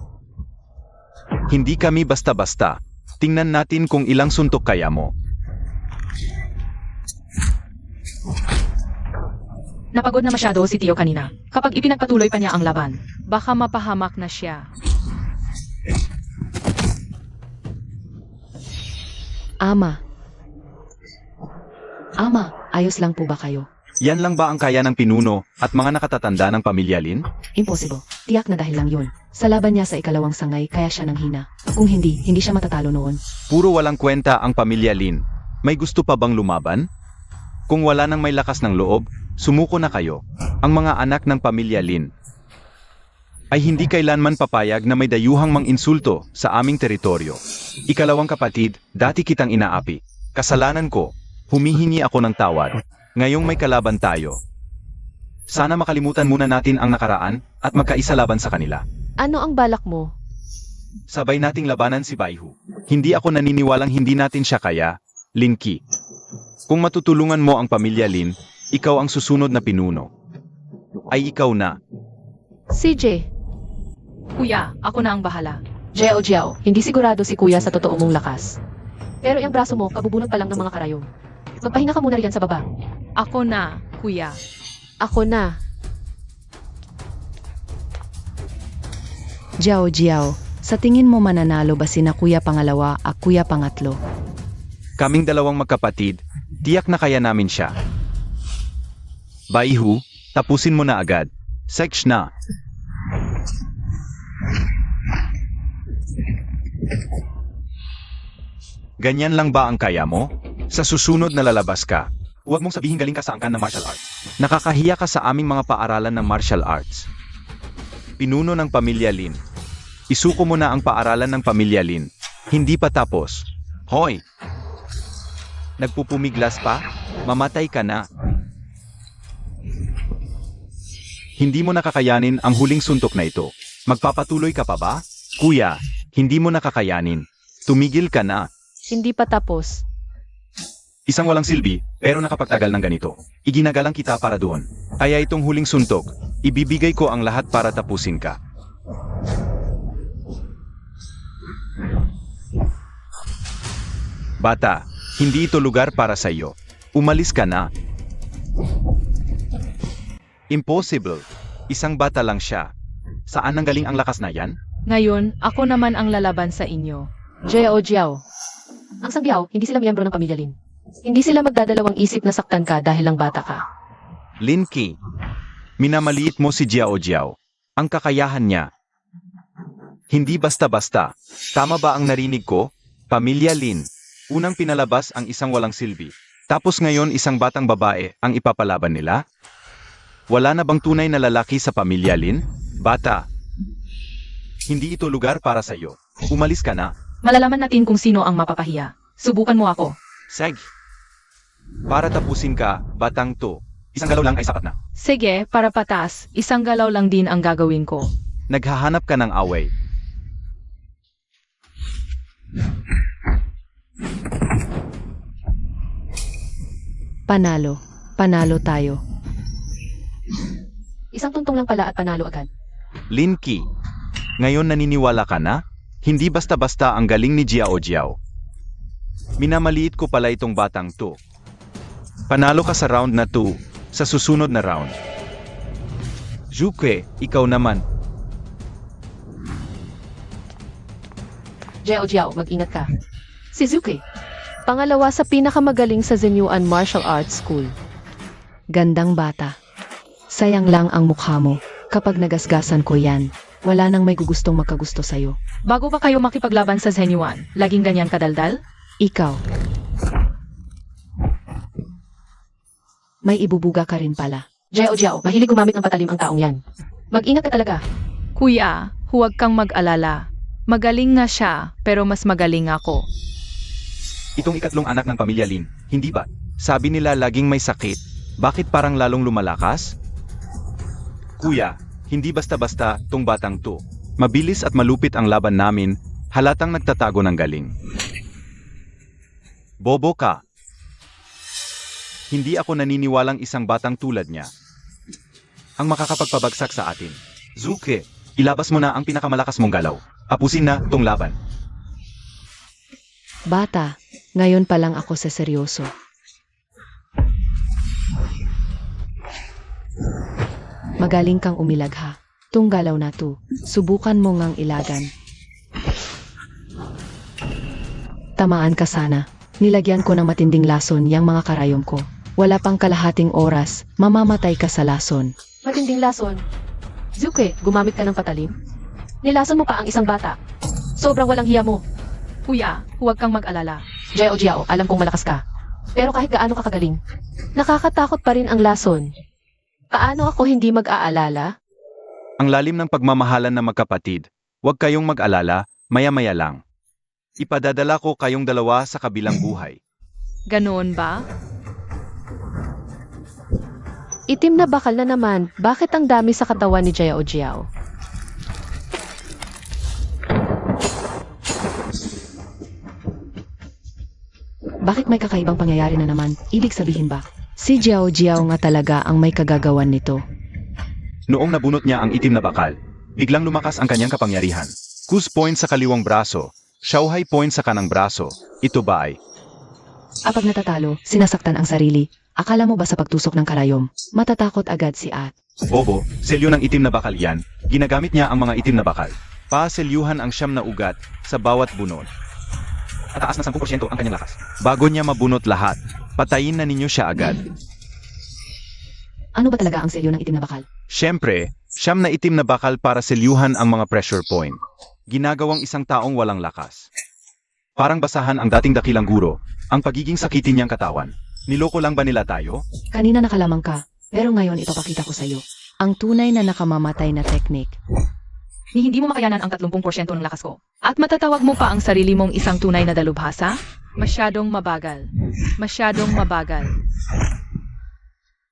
S1: Hindi kami basta-basta. Tingnan natin kung ilang suntok kaya mo.
S2: Napagod na masyado si Tio kanina. Kapag ipinagpatuloy pa niya ang laban.
S3: Baka mapahamak na siya.
S4: Ama, ayos lang po ba kayo?
S1: Yan lang ba ang kaya ng pinuno at mga nakatatanda ng pamilya Lin?
S4: Impossible. Tiyak na dahil lang yun. Sa laban niya sa ikalawang sangay, kaya siya nanghina. Kung hindi, hindi siya matatalo noon.
S1: Puro walang kwenta ang pamilya Lin. May gusto pa bang lumaban? Kung wala nang may lakas ng loob, sumuko na kayo. Ang mga anak ng pamilya Lin ay hindi kailanman papayag na may dayuhang mang-insulto sa aming teritoryo. Ikalawang kapatid, dati kitang inaapi. Kasalanan ko, humihingi ako ng tawad. Ngayong may kalaban tayo. Sana makalimutan muna natin ang nakaraan at magkaisa laban sa kanila.
S2: Ano ang balak mo?
S1: Sabay nating labanan si Baihu. Hindi ako naniniwalang hindi natin siya kaya, Lin Qi. Kung matutulungan mo ang pamilya Lin, ikaw ang susunod na pinuno. Ay ikaw na.
S2: CJ.
S3: Kuya, ako na ang bahala.
S2: Jiao Jiao, hindi sigurado si kuya sa totoo mong lakas. Pero yung braso mo, kabubunot pa lang ng mga karayom. Magpahinga ka muna riyan sa baba.
S3: Ako na, kuya.
S2: Ako na.
S4: Jiao Jiao, sa tingin mo mananalo ba sina kuya pangalawa at kuya pangatlo?
S1: Kaming dalawang magkapatid, tiyak na kaya namin siya. Baihu, tapusin mo na agad. Sex na. Ganyan lang ba ang kaya mo? Sa susunod na lalabas ka, huwag mong sabihin galing ka sa angkan ng martial arts. Nakakahiya ka sa aming mga paaralan ng martial arts. Pinuno ng Pamilya Lin. Isuko mo na ang paaralan ng Pamilya Lin. Hindi pa tapos. Hoy! Nagpupumiglas pa? Mamatay ka na. Hindi mo nakakayanin ang huling suntok na ito. Magpapatuloy ka pa ba? Kuya, hindi mo nakakayanin. Tumigil ka na.
S2: Hindi pa tapos.
S1: Isang walang silbi, pero nakapagtagal ng ganito. Iginagalang kita para doon. Kaya itong huling suntok, ibibigay ko ang lahat para tapusin ka. Bata, hindi ito lugar para sa iyo. Umalis ka na. Impossible. Isang bata lang siya. Saan nanggaling ang lakas na yan?
S3: Ngayon, ako naman ang lalaban sa inyo.
S2: Jiao Jiao. Ang Sangbiao, hindi sila miyembro ng Pamilya Lin. Hindi sila magdadalawang isip na saktan ka dahil lang bata ka.
S1: Lin Qi. Minamaliit mo si Jiao Jiao. Ang kakayahan niya. Hindi basta-basta. Tama ba ang narinig ko? Pamilya Lin. Unang pinalabas ang isang walang silbi. Tapos ngayon isang batang babae ang ipapalaban nila? Wala na bang tunay na lalaki sa Pamilya Lin? Bata. Hindi ito lugar para sa iyo. Umalis ka na.
S3: Malalaman natin kung sino ang mapapahiya. Subukan mo ako.
S1: Seg. Para tapusin ka, batang to. Isang galaw lang ay sapat na.
S3: Sige, para patas, isang galaw lang din ang gagawin ko.
S1: Naghahanap ka ng away.
S4: Panalo. Panalo tayo.
S2: Isang tuntong lang pala at panalo agad.
S1: Lin Qi. Ngayon naniniwala ka na? Hindi basta-basta ang galing ni Jiao Jiao. Minamaliit ko pala itong batang to. Panalo ka sa round na 2, sa susunod na round. Zuke, ikaw naman.
S2: Jiao Jiao, mag-ingat ka. Shizuke. Pangalawa sa pinakamagaling sa Zenyuan Martial Arts School.
S4: Gandang bata. Sayang lang ang mukha mo. Kapag nagasgasan ko yan, wala nang may gugustong magkagusto sa'yo.
S3: Bago ba kayo makipaglaban sa Zenyuan, laging ganyan kadaldal?
S4: Ikaw. May ibubuga ka rin pala.
S2: Jiao Jiao, mahilig gumamit ng patalim ang taong yan. Mag-ingat ka talaga.
S3: Kuya, huwag kang mag-alala. Magaling nga siya, pero mas magaling ako.
S1: Itong ikatlong anak ng Pamilya Lin, hindi ba? Sabi nila laging may sakit. Bakit parang lalong lumalakas? Kuya, hindi basta-basta tong batang to. Mabilis at malupit ang laban namin, halatang nagtatago ng galing. Bobo ka. Hindi ako naniniwalang isang batang tulad niya ang makakapagpabagsak sa atin. Zuke, ilabas mo na ang pinakamalakas mong galaw. Apusin na tong laban.
S4: Bata, ngayon pa lang ako sa seryoso. Magaling kang umilag ha. Tung galaw na to, subukan mo ngang ilagan. Tamaan ka sana. Nilagyan ko ng matinding lason yang mga karayom ko. Wala pang kalahating oras, mamamatay ka sa lason.
S2: Matinding lason. Zuke, gumamit ka ng patalim? Nilason mo pa ang isang bata. Sobrang walang hiya mo.
S3: Kuya, huwag kang mag-alala.
S2: Jiao Jiao, alam kong malakas ka. Pero kahit gaano ka kagaling, nakakatakot pa rin ang lason. Paano ako hindi mag-aalala?
S1: Ang lalim ng pagmamahalan ng magkapatid. Huwag kayong mag-alala, maya-maya lang. Ipadadala ko kayong dalawa sa kabilang buhay.
S3: Ganoon ba?
S2: Itim na bakal na naman, bakit ang dami sa katawan ni Jiao Jiao?
S4: Bakit may kakaibang pangyayari na naman? Ibig sabihin ba? Si Jiao Jiao nga talaga ang may kagagawan nito.
S1: Noong nabunot niya ang itim na bakal, biglang lumakas ang kanyang kapangyarihan. Kus point sa kaliwang braso, Xiaohai point sa kanang braso. Ito ba ay?
S4: Kapag natatalo, sinasaktan ang sarili. Akala mo ba sa pagtusok ng karayom, matatakot agad si At?
S1: Bobo, selyo ng itim na bakal yan. Ginagamit niya ang mga itim na bakal. Paselyuhan ang siyam na ugat sa bawat bunot. At taas na 10% ang kanyang lakas. Bago niya mabunot lahat, patayin na ninyo siya agad.
S2: Ano ba talaga ang selyo ng itim na bakal?
S1: Siyempre, siyam na itim na bakal para selyuhan ang mga pressure point. Ginagawang isang taong walang lakas. Parang basahan ang dating dakilang guro, ang pagiging sakitin niyang katawan. Niloko lang ba nila tayo?
S4: Kanina nakalamang ka, pero ngayon ipapakita ko sa'yo. Ang tunay na nakamamatay na teknik.
S3: Ni hindi mo makayanan ang 30% ng lakas ko. At matatawag mo pa ang sarili mong isang tunay na dalubhasa? Masyadong mabagal. Masyadong mabagal.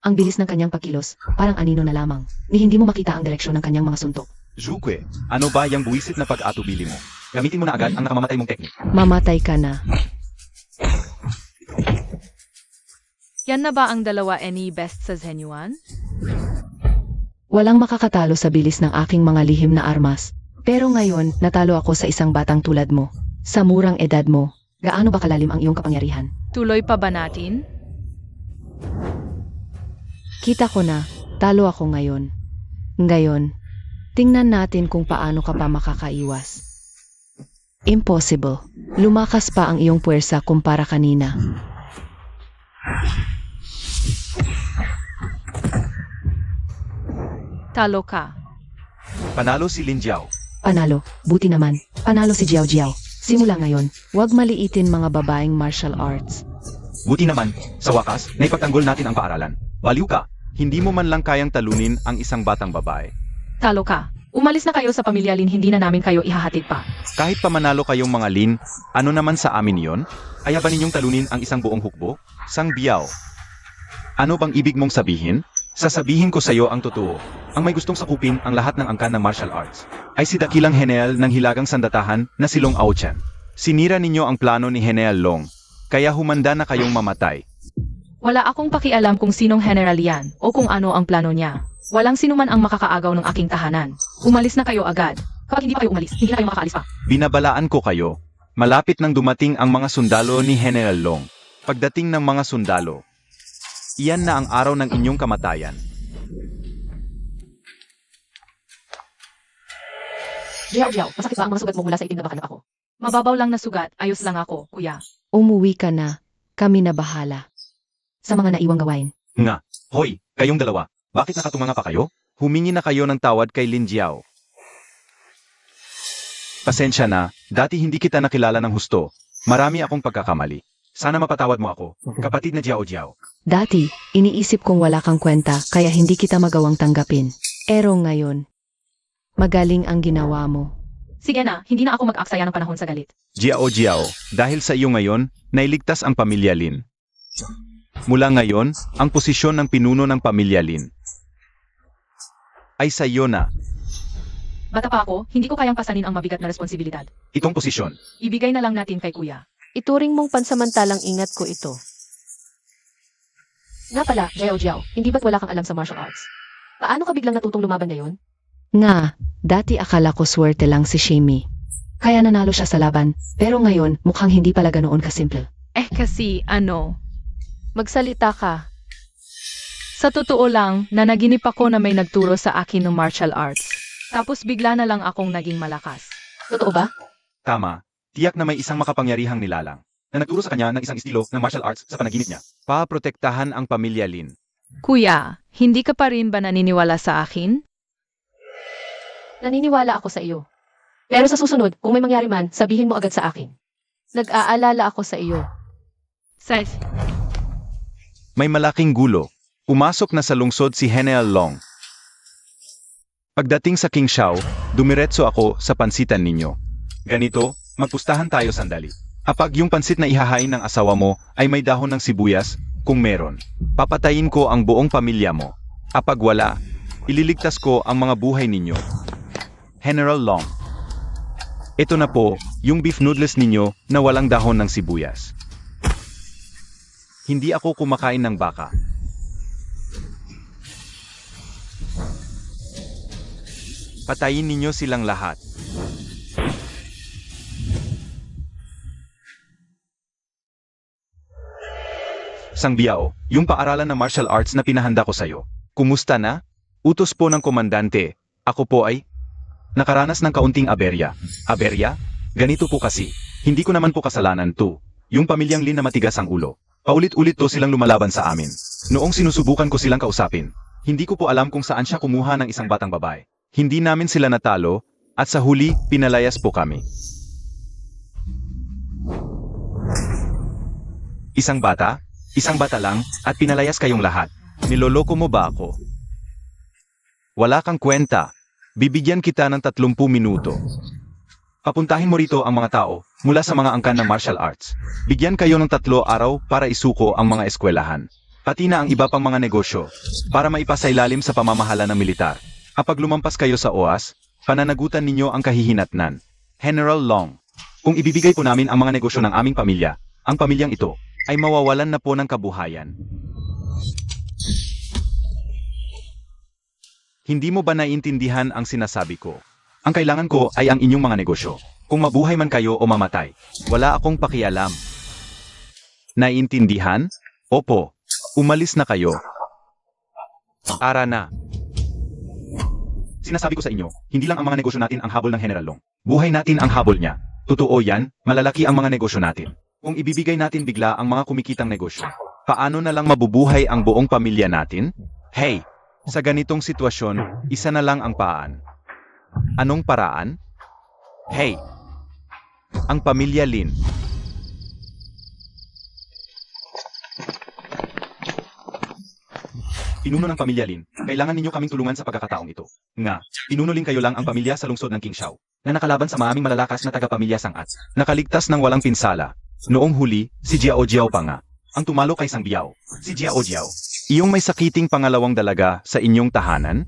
S2: Ang bilis ng kanyang pagkilos, parang anino na lamang. Ni hindi mo makita ang direksyon ng kanyang mga suntok.
S1: Zhukwe, ano ba yung buwisit na pag-atubili mo? Gamitin mo na agad ang nakamamatay mong teknik.
S4: Mamatay ka na.
S3: Yan na ba ang dalawa any best sa Zenyuan?
S4: Walang makakatalo sa bilis ng aking mga lihim na armas. Pero ngayon, natalo ako sa isang batang tulad mo. Sa murang edad mo.
S2: Gaano ba kalalim ang iyong kapangyarihan?
S3: Tuloy pa ba natin?
S4: Kita ko na, talo ako ngayon. Ngayon, tingnan natin kung paano ka pa makakaiwas. Impossible. Lumakas pa ang iyong puwersa kumpara kanina.
S3: Talo ka.
S1: Panalo si Lin Jiao.
S2: Panalo. Buti naman. Panalo si Jiao Jiao. Simula ngayon.
S4: Huwag maliitin mga babaeng martial arts.
S1: Buti naman, sa wakas, naipagtanggol natin ang paaralan. Baliw ka, hindi mo man lang kayang talunin ang isang batang babae.
S3: Talo ka. Umalis na kayo sa pamilya Lin, hindi na namin kayo ihahatid pa.
S1: Kahit pa manalo kayong mga Lin, ano naman sa amin yon? Ayaw ba ninyong talunin ang isang buong hukbo? Sang Biao. Ano bang ibig mong sabihin? Sasabihin ko sa iyo ang totoo. Ang may gustong sakupin ang lahat ng angkan ng martial arts ay si dakilang Heneal ng hilagang sandatahan na si Long Aochan. Sinira ninyo ang plano ni Heneal Long, kaya humanda na kayong mamatay.
S3: Wala akong pakialam kung sinong general yan o kung ano ang plano niya. Walang sinuman ang makakaagaw ng aking tahanan. Umalis na kayo agad. Kapag hindi pa kayo umalis, hindi na kayo makakaalis pa.
S1: Binabalaan ko kayo. Malapit nang dumating ang mga sundalo ni Heneal Long. Pagdating ng mga sundalo, iyan na ang araw ng inyong kamatayan.
S2: Jiao Jiao, masakit ba ang mga sugat mo mula sa itim na bakal na ako?
S3: Mababaw lang na sugat, ayos lang ako, kuya.
S4: Umuwi ka na. Kami na bahala.
S2: Sa mga naiwang gawain.
S1: Nga, hoy, kayong dalawa, bakit nakatumanga pa kayo? Humingi na kayo ng tawad kay Lin Jiao. Pasensya na, dati hindi kita nakilala ng husto. Marami akong pagkakamali. Sana mapatawad mo ako, kapatid na Jiao Jiao.
S4: Dati, iniisip kong wala kang kwenta kaya hindi kita magawang tanggapin. Pero ngayon, magaling ang ginawa mo.
S3: Sige na, hindi na ako mag-aksaya ng panahon sa galit.
S1: Jiao Jiao, dahil sa iyo ngayon, nailigtas ang pamilya Lin. Mula ngayon, ang posisyon ng pinuno ng pamilya Lin ay sa iyo na.
S3: Bata pa ako, hindi ko kayang pasanin ang mabigat na responsibilidad.
S1: Itong posisyon.
S3: Ibigay na lang natin kay kuya.
S4: Ituring mong pansamantalang ingat ko ito.
S2: Nga pala, Jiao Jiao, hindi ba't wala kang alam sa martial arts? Paano ka biglang natutong lumaban ngayon?
S4: Nga, dati akala ko swerte lang si Shimi.
S2: Kaya nanalo siya sa laban, pero ngayon mukhang hindi pala ganoon kasimple.
S3: Kasi,
S4: Magsalita ka.
S3: sa totoo lang, nanaginip ako na may nagturo sa akin ng martial arts. Tapos bigla na lang akong naging malakas.
S2: Totoo ba?
S1: Tama, tiyak na may isang makapangyarihang nilalang na nagturo sa kanya ng isang estilo ng martial arts sa panaginip niya. Paprotektahan ang pamilya Lin.
S3: Kuya, hindi ka pa rin ba naniniwala sa akin?
S2: Naniniwala ako sa iyo. Pero sa susunod, kung may mangyari man, sabihin mo agad sa akin.
S4: Nag-aalala ako sa iyo.
S3: Seth,
S1: May malaking gulo. Pumasok na sa lungsod si Heneal Long. Pagdating sa King Shao, dumiretso ako sa pansitan ninyo. Ganito, magpustahan tayo sandali. Kapag yung pansit na ihahain ng asawa mo ay may dahon ng sibuyas, kung meron, papatayin ko ang buong pamilya mo. Kapag wala, ililigtas ko ang mga buhay ninyo. General Long. Ito na po, yung beef noodles ninyo na walang dahon ng sibuyas. Hindi ako kumakain ng baka. Patayin ninyo silang lahat. Sang Biao, yung paaralan ng martial arts na pinahanda ko sa'yo. Kumusta na? Utos po ng komandante. Ako po ay nakaranas ng kaunting aberya. Aberya? Ganito po kasi. Hindi ko naman po kasalanan to. Yung pamilyang Lin na matigas ang ulo. Paulit-ulit to silang lumalaban sa amin. Noong sinusubukan ko silang kausapin, hindi ko po alam kung saan siya kumuha ng isang batang babae. Hindi namin sila natalo, at sa huli, pinalayas po kami. Isang bata lang, at pinalayas kayong lahat. Niloloko mo ba ako? Wala kang kwenta. Bibigyan kita ng 30 minuto. Papuntahin mo rito ang mga tao mula sa mga angkan ng martial arts. Bigyan kayo ng 3 araw para isuko ang mga eskwelahan. Pati na ang iba pang mga negosyo para maipasailalim sa pamamahala ng militar. Kapag lumampas kayo sa OAS, pananagutan ninyo ang kahihinatnan. General Long, kung ibibigay po namin ang mga negosyo ng aming pamilya, ang pamilyang ito ay mawawalan na po ng kabuhayan. Hindi mo ba naiintindihan ang sinasabi ko? Ang kailangan ko ay ang inyong mga negosyo. Kung mabuhay man kayo o mamatay, wala akong pakialam. Naiintindihan? Opo. Umalis na kayo. Ara na. Sinasabi ko sa inyo, hindi lang ang mga negosyo natin ang habol ng General Long. Buhay natin ang habol niya. Totoo yan, malalaki ang mga negosyo natin. Kung ibibigay natin bigla ang mga kumikitang negosyo, paano na lang mabubuhay ang buong pamilya natin? Hey, sa ganitong sitwasyon, isa na lang ang paan. Anong paraan? Hey, ang pamilya Lin. Pinuno ng pamilya Lin, kailangan ninyo kaming tulungan sa pagkakataong ito. Nga, pinuno Lin kayo lang ang pamilya sa lungsod ng King Shao, na nakalaban sa maaming malalakas na taga-pamilya Sangat. Nakaligtas ng walang pinsala. Noong huli, si Jiao Jiao pa nga. Ang tumalo kay Sang Biao, si Jiao Jiao. Iyong may sakiting pangalawang dalaga sa inyong tahanan?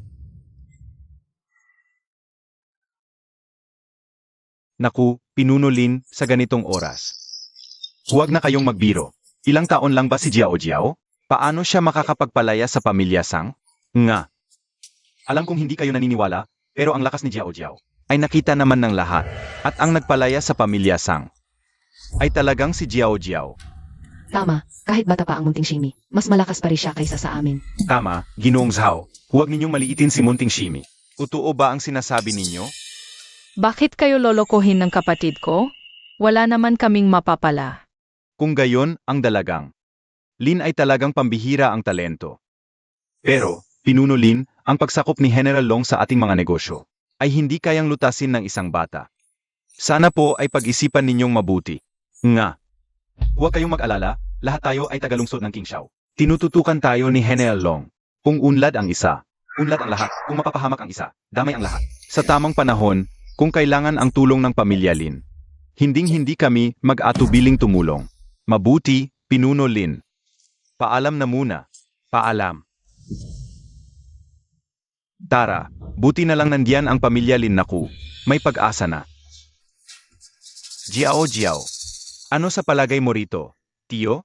S1: Naku, pinuno Lin sa ganitong oras. Huwag na kayong magbiro. Ilang taon lang ba si Jiao Jiao? Paano siya makakapagpalaya sa pamilya Sang? Nga. Alam kong hindi kayo naniniwala, pero ang lakas ni Jiao Jiao ay nakita naman ng lahat. At ang nagpalaya sa pamilya Sang ay talagang si Jiao Jiao.
S2: Tama, kahit bata pa ang Munting Shimi, mas malakas pa rin siya kaysa sa amin.
S1: Tama, Ginoong Zhao. Huwag ninyong maliitin si Munting Shimi. Totoo ba ang sinasabi ninyo?
S3: Bakit kayo lolokohin ng kapatid ko? Wala naman kaming mapapala.
S1: Kung gayon, ang dalagang Lin ay talagang pambihira ang talento. Pero, pinuno Lin, ang pagsakop ni General Long sa ating mga negosyo ay hindi kayang lutasin ng isang bata. Sana po ay pag-isipan ninyong mabuti. Nga. Huwag kayong mag-alala, lahat tayo ay tagalungsod ng King Shao. Tinututukan tayo ni General Long. Kung unlad ang isa, unlad ang lahat. Kung mapapahamak ang isa, damay ang lahat. Sa tamang panahon, kung kailangan ang tulong ng pamilya Lin, hinding-hindi kami mag-atubiling tumulong. Mabuti, pinuno Lin. Paalam na muna. Paalam. Tara, buti na lang nandiyan ang pamilya Lin naku. May pag-asa na. Jiao Jiao. Ano sa palagay mo rito, Tio?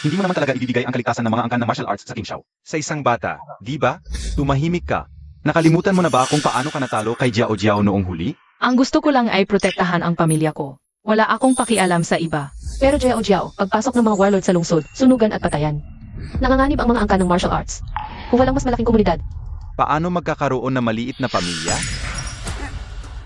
S1: Hindi mo naman talaga ibibigay ang kaligtasan ng mga angkan ng martial arts sa King Shao sa isang bata, di ba? Tumahimik ka. Nakalimutan mo na ba kung paano ka natalo kay Jiao Jiao noong huli?
S3: Ang gusto ko lang ay protektahan ang pamilya ko. Wala akong pakialam sa iba.
S2: Pero Jiao Jiao, pagpasok ng mga warlord sa lungsod, sunugan at patayan. Nanganganib ang mga angkan ng martial arts. Kung walang mas malaking komunidad,
S1: Paano magkakaroon na maliit na pamilya?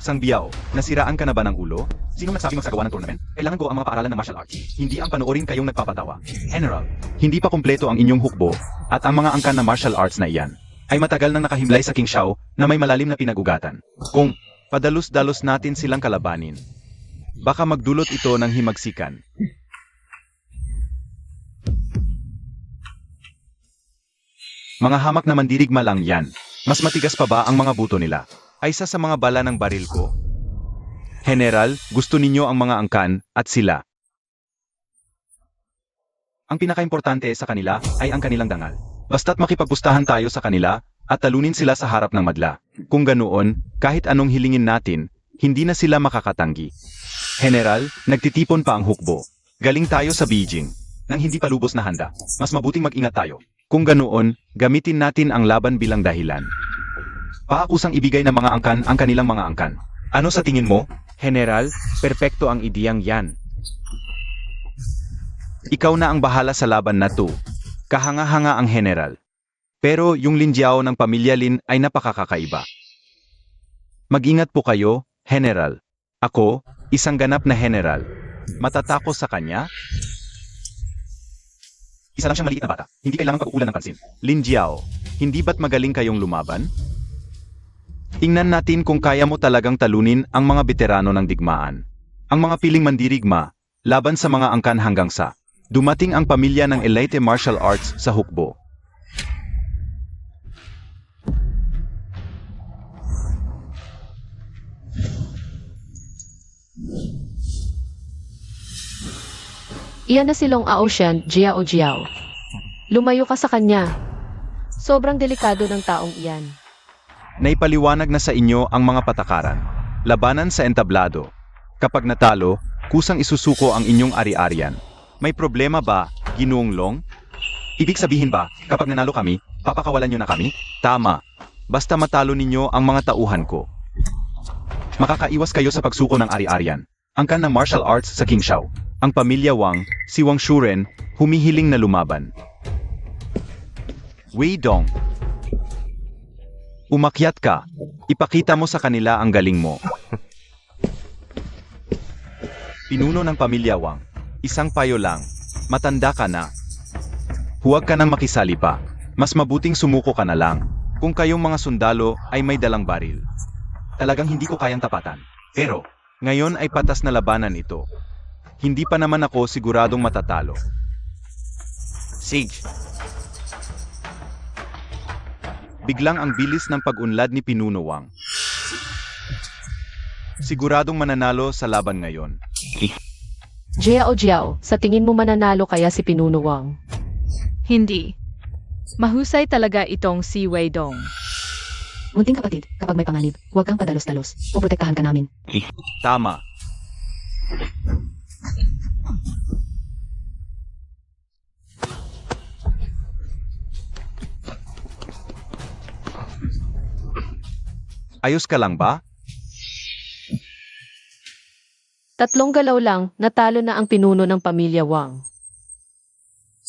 S1: Sang Biao, nasiraan ka na ba ng ulo? Sino nagsabi magsagawa ng tournament? Kailangan ko ang mga paaralan ng martial arts. Hindi ang panoorin kayong nagpapatawa. General, hindi pa kumpleto ang inyong hukbo, at ang mga angkan na martial arts na iyan ay matagal nang nakahimlay sa King Shao na may malalim na pinagugatan. Kung padalos-dalos natin silang kalabanin, baka magdulot ito ng himagsikan. Mga hamak na mandirigma lang yan. Mas matigas pa ba ang mga buto nila? Ay isa sa mga bala ng baril ko? General, gusto ninyo ang mga angkan at sila. Ang pinakaimportante sa kanila ay ang kanilang dangal. Basta't makipagpustahan tayo sa kanila at talunin sila sa harap ng madla. Kung ganoon, kahit anong hilingin natin, hindi na sila makakatanggi. General, nagtitipon pa ang hukbo. Galing tayo sa Beijing. Nang hindi pa lubos na handa, mas mabuting mag-ingat tayo. Kung ganoon, gamitin natin ang laban bilang dahilan. Paakusang ibigay ng mga angkan ang kanilang mga angkan. Ano sa tingin mo? General, perpekto ang ideyang yan. Ikaw na ang bahala sa laban na to. Kahanga-hanga ang general. Pero yung Lin Jiao ng pamilya Lin ay napakakaiba. Mag-ingat po kayo, general. Ako, isang ganap na general. Matatakos sa kanya? Isa lang siyang maliit na bata. Hindi kailangan pag-uulan ng pansin. Lin Jiao, hindi ba't magaling kayong lumaban? Tingnan natin kung kaya mo talagang talunin ang mga veterano ng digmaan. Ang mga piling mandirigma, laban sa mga angkan hanggang sa dumating ang pamilya ng elite martial arts sa hukbo.
S2: Iyan na silong Aoshan, Jiao Jiao. Lumayo ka sa kanya. Sobrang delikado ng taong iyan.
S1: Naipaliwanag na sa inyo ang mga patakaran. Labanan sa entablado. Kapag natalo, kusang isusuko ang inyong ari-arian. May problema ba, Ginoong Long? Ibig sabihin ba, kapag nanalo kami, papakawalan nyo na kami? Tama. Basta matalo ninyo ang mga tauhan ko. Makakaiwas kayo sa pagsuko ng ari-arian. Angkan ng martial arts sa King Shao. Ang pamilya Wang, si Wang Shuren, humihiling na lumaban. Wei Dong. Umakyat ka. Ipakita mo sa kanila ang galing mo. Pinuno ng pamilya Wang. Isang payo lang. Matanda ka na. Huwag ka nang makisali pa. Mas mabuting sumuko ka na lang. Kung kayong mga sundalo ay may dalang baril. Talagang hindi ko kayang tapatan. Pero, ngayon ay patas na labanan ito. Hindi pa naman ako siguradong matatalo. Sage. Biglang ang bilis ng pag-unlad ni Pinuno Wang. Siguradong mananalo sa laban ngayon.
S2: Jiao Jiao, sa tingin mo mananalo kaya si Pinuno Wang?
S3: Hindi. Mahusay talaga itong si Wei Dong.
S4: Munting kapatid, kapag may panganib, huwag kang padalos-dalos. Poprotektahan ka namin.
S1: Tama. Ayos ka lang ba?
S2: Tatlong galaw lang, natalo na ang pinuno ng pamilya Wang.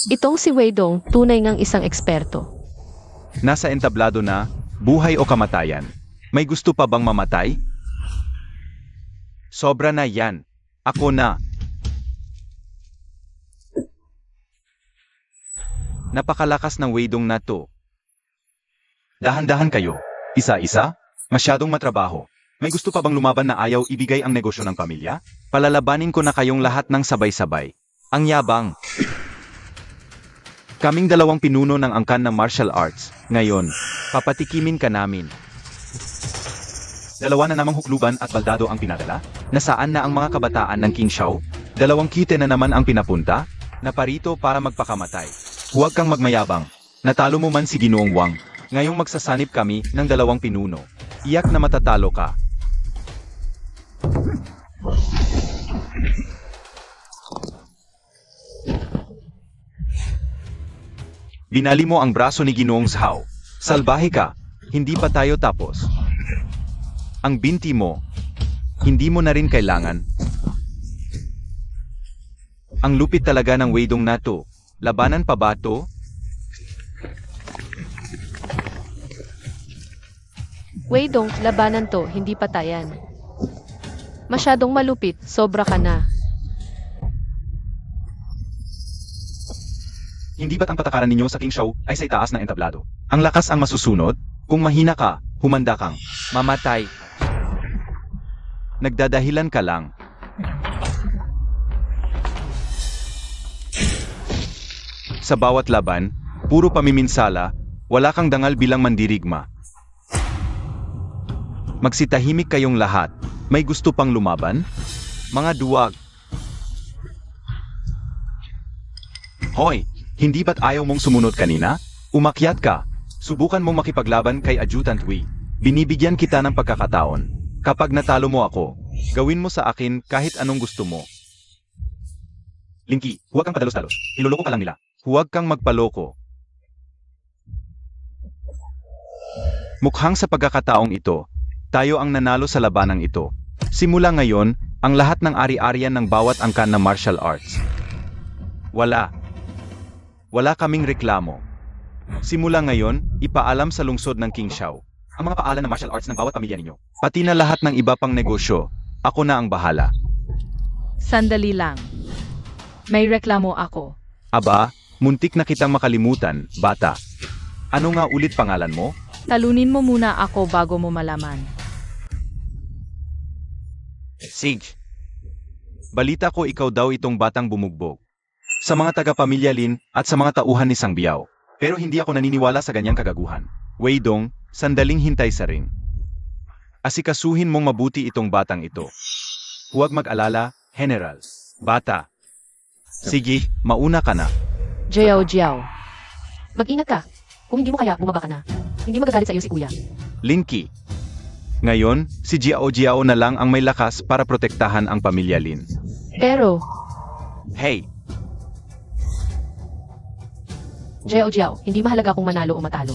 S2: Itong si Wei Dong, tunay ngang isang eksperto.
S1: Nasa entablado na, buhay o kamatayan. May gusto pa bang mamatay? Sobra na yan. Ako na. Napakalakas ng Wei Dong na to. Dahan-dahan kayo. Isa-isa? Masyadong matrabaho. May gusto pa bang lumaban na ayaw ibigay ang negosyo ng pamilya? Palalabanin ko na kayong lahat ng sabay-sabay. Ang yabang. Kaming dalawang pinuno ng angkan ng martial arts. Ngayon, papatikimin ka namin. Dalawa na namang hukluban at baldado ang pinadala? Nasaan na ang mga kabataan ng King Shao? Dalawang kite na naman ang pinapunta? Naparito para magpakamatay. Huwag kang magmayabang. Natalo mo man si Ginoong Wang. Ngayong magsasanib kami ng dalawang pinuno. Iyak na matatalo ka. Binali mo ang braso ni Ginoong Zhao. Salbahe ka. Hindi pa tayo tapos. Ang binti mo, hindi mo na rin kailangan. Ang lupit talaga ng Wei Dong na to. Labanan pa ba to?
S2: Wei Dong, labanan to, hindi patayan. Masyadong malupit, sobra ka na.
S1: Hindi ba't ang patakaran ninyo sa King Shao ay sa itaas na entablado? Ang lakas ang masusunod? Kung mahina ka, humanda kang mamatay. Nagdadahilan ka lang. Sa bawat laban, puro pamiminsala, wala kang dangal bilang mandirigma. Magsitahimik kayong lahat. May gusto pang lumaban? Mga duwag. Hoy! Hindi ba't ayaw mong sumunod kanina? Umakyat ka. Subukan mong makipaglaban kay Adjutant Wei. Binibigyan kita ng pagkakataon. Kapag natalo mo ako, gawin mo sa akin kahit anong gusto mo. Linky, huwag kang padalos-dalos. Iloloko ka lang nila. Huwag kang magpaloko. Mukhang sa pagkakataong ito, tayo ang nanalo sa labanang ito. Simula ngayon, ang lahat ng ari-arian ng bawat angkan na martial arts Wala kaming reklamo. Simula ngayon, ipaalam sa lungsod ng King Xiao ang mga paalan ng martial arts ng bawat pamilya ninyo. Pati na lahat ng iba pang negosyo. Ako na ang bahala.
S3: Sandali lang. May reklamo ako.
S1: Aba, muntik na kitang makalimutan, bata. Ano nga ulit pangalan mo?
S3: Talunin mo muna ako bago mo malaman.
S1: Sige. Balita ko ikaw daw itong batang bumugbog. Sa mga taga-pamilya Lin at sa mga tauhan ni Sang Biao. Pero hindi ako naniniwala sa ganyang kagaguhan. Wei Dong, sandaling hintay sa ring. Asikasuhin mong mabuti itong batang ito. Huwag mag-alala, General. Bata. Sige, mauna ka na.
S2: Jiao Jiao. Mag-ingat ka. Kung hindi mo kaya, bumaba ka na. Hindi magagalit sa iyo si kuya.
S1: Linky. Ngayon, si Jiao Jiao na lang ang may lakas para protektahan ang pamilya Lin.
S2: Pero,
S1: Hey,
S2: Jiao Jiao, hindi mahalaga kung manalo o matalo.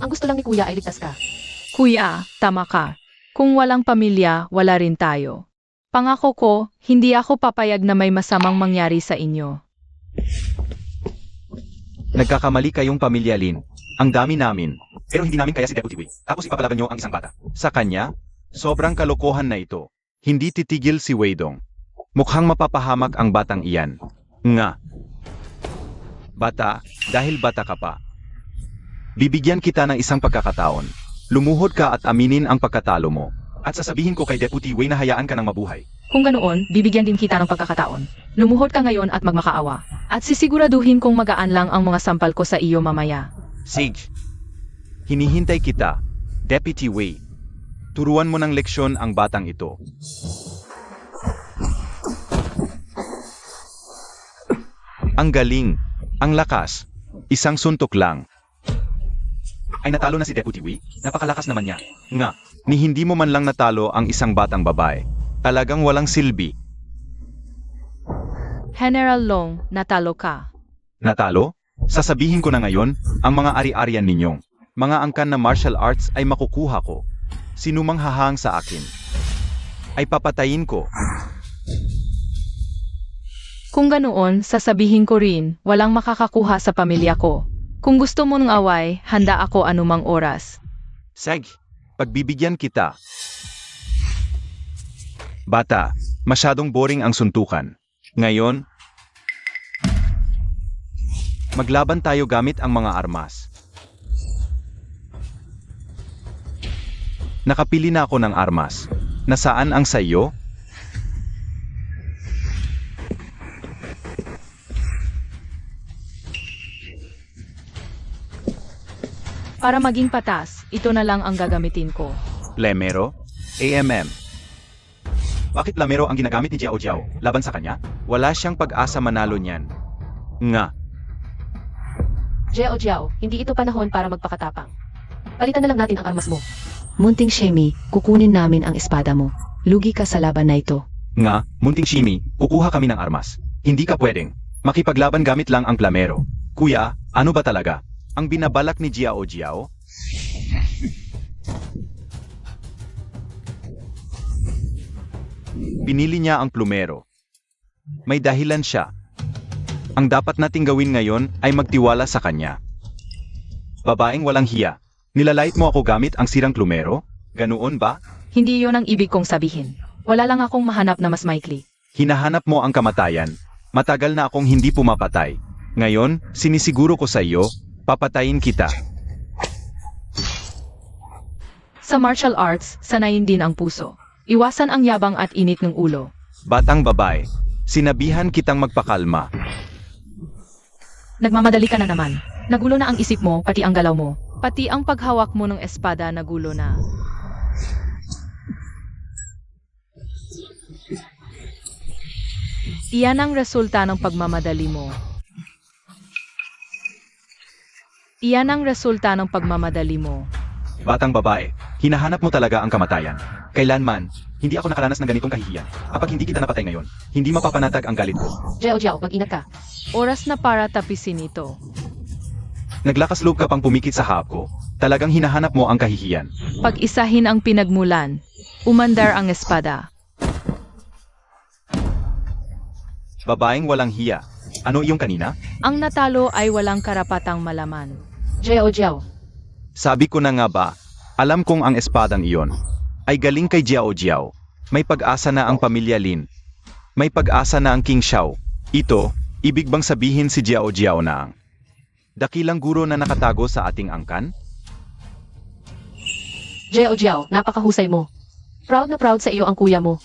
S2: Ang gusto lang ni kuya ay ligtas ka.
S3: Kuya, tama ka. Kung walang pamilya, wala rin tayo. Pangako ko, hindi ako papayag na may masamang mangyari sa inyo.
S1: nagkakamali kayong pamilya Lin. Ang dami namin. Pero hindi namin kaya si Deputy Wei. Tapos ipapalaban niyo ang isang bata. Sa kanya, sobrang kalokohan na ito. Hindi titigil si Wei Dong. Mukhang mapapahamak ang batang iyan. Nga. Bata, dahil bata ka pa. Bibigyan kita ng isang pagkakataon. Lumuhod ka at aminin ang pagkatalo mo. At sasabihin ko kay Deputy Wei na hayaan ka ng mabuhay.
S3: Kung ganoon, bibigyan din kita ng pagkakataon. Lumuhod ka ngayon at magmakaawa. At sisiguraduhin kong magaan lang ang mga sampal ko sa iyo mamaya.
S1: Sige. Hinihintay kita, Deputy Wei. Turuan mo ng leksyon ang batang ito. Ang galing, ang lakas, isang suntok lang. Ay natalo na si Deputy Wei? Napakalakas naman niya. Nga, ni hindi mo man lang natalo ang isang batang babae. Talagang walang silbi.
S3: General Long, natalo ka.
S1: Natalo? Sasabihin ko na ngayon, ang mga ari-arian ninyong, mga angkan na martial arts ay makukuha ko. Sinumang hahang sa akin, ay papatayin ko.
S3: Kung ganoon, sasabihin ko rin, walang makakakuha sa pamilya ko. Kung gusto mo ng away, handa ako anumang oras.
S1: Seg, pagbibigyan kita. Bata, masyadong boring ang suntukan. Ngayon, maglaban tayo gamit ang mga armas. Nakapili na ako ng armas. Nasaan ang sayo?
S3: Para maging patas, ito na lang ang gagamitin ko.
S1: Lemero? AMM. Bakit Lamero ang ginagamit ni Jiao Jiao laban sa kanya? Wala siyang pag-asa manalo niyan. Nga.
S2: Jiao Jiao, hindi ito panahon para magpakatapang. Palitan na lang natin ang armas mo.
S4: Munting Shemi, kukunin namin ang espada mo. Lugi ka sa laban na ito.
S1: Nga, munting Shimi, kukuha kami ng armas. Hindi ka pwedeng. Makipaglaban gamit lang ang Lamero. Kuya, ano ba talaga? Ang binabalak ni Jiao Jiao? Pinili niya ang plumero. May dahilan siya. Ang dapat nating gawin ngayon ay magtiwala sa kanya. Babaeng walang hiya. Nilalait mo ako gamit ang sirang plumero? Ganoon ba?
S3: Hindi yon ang ibig kong sabihin. Wala lang akong mahanap na mas maikli.
S1: Hinahanap mo ang kamatayan. Matagal na akong hindi pumapatay. Ngayon, sinisiguro ko sa iyo, papatayin kita.
S3: Sa martial arts, sanayin din ang puso. Iwasan ang yabang at init ng ulo.
S1: Batang babae, sinabihan kitang magpakalma.
S3: Nagmamadali ka na naman. Nagulo na ang isip mo, pati ang galaw mo. Pati ang paghawak mo ng espada nagulo na. Iyan ang resulta ng pagmamadali mo. Iyan ang resulta ng pagmamadali mo.
S1: Batang babae, hinahanap mo talaga ang kamatayan. Kailanman, hindi ako nakaranas ng ganitong kahihiyan. Kapag hindi kita napatay ngayon, hindi mapapanatag ang galit ko.
S2: Jiao Jiao, mag-ingat ka.
S3: Oras na para tapisin ito.
S1: Naglakas loob ka pang pumikit sa hap ko. Talagang hinahanap mo ang kahihiyan.
S3: Pag-isahin ang pinagmulan. Umandar ang espada.
S1: Babaeng walang hiya. Ano iyong kanina?
S3: Ang natalo ay walang karapatang malaman.
S2: Jiao Jiao,
S1: Sabi ko na nga ba, alam kong ang espadang iyon ay galing kay Jiao Jiao. May pag-asa na ang pamilya Lin. May pag-asa na ang King Xiao. Ito, ibig bang sabihin si Jiao Jiao na ang dakilang guro na nakatago sa ating angkan?
S2: Jiao Jiao, napakahusay mo. Proud na proud sa iyo ang kuya mo.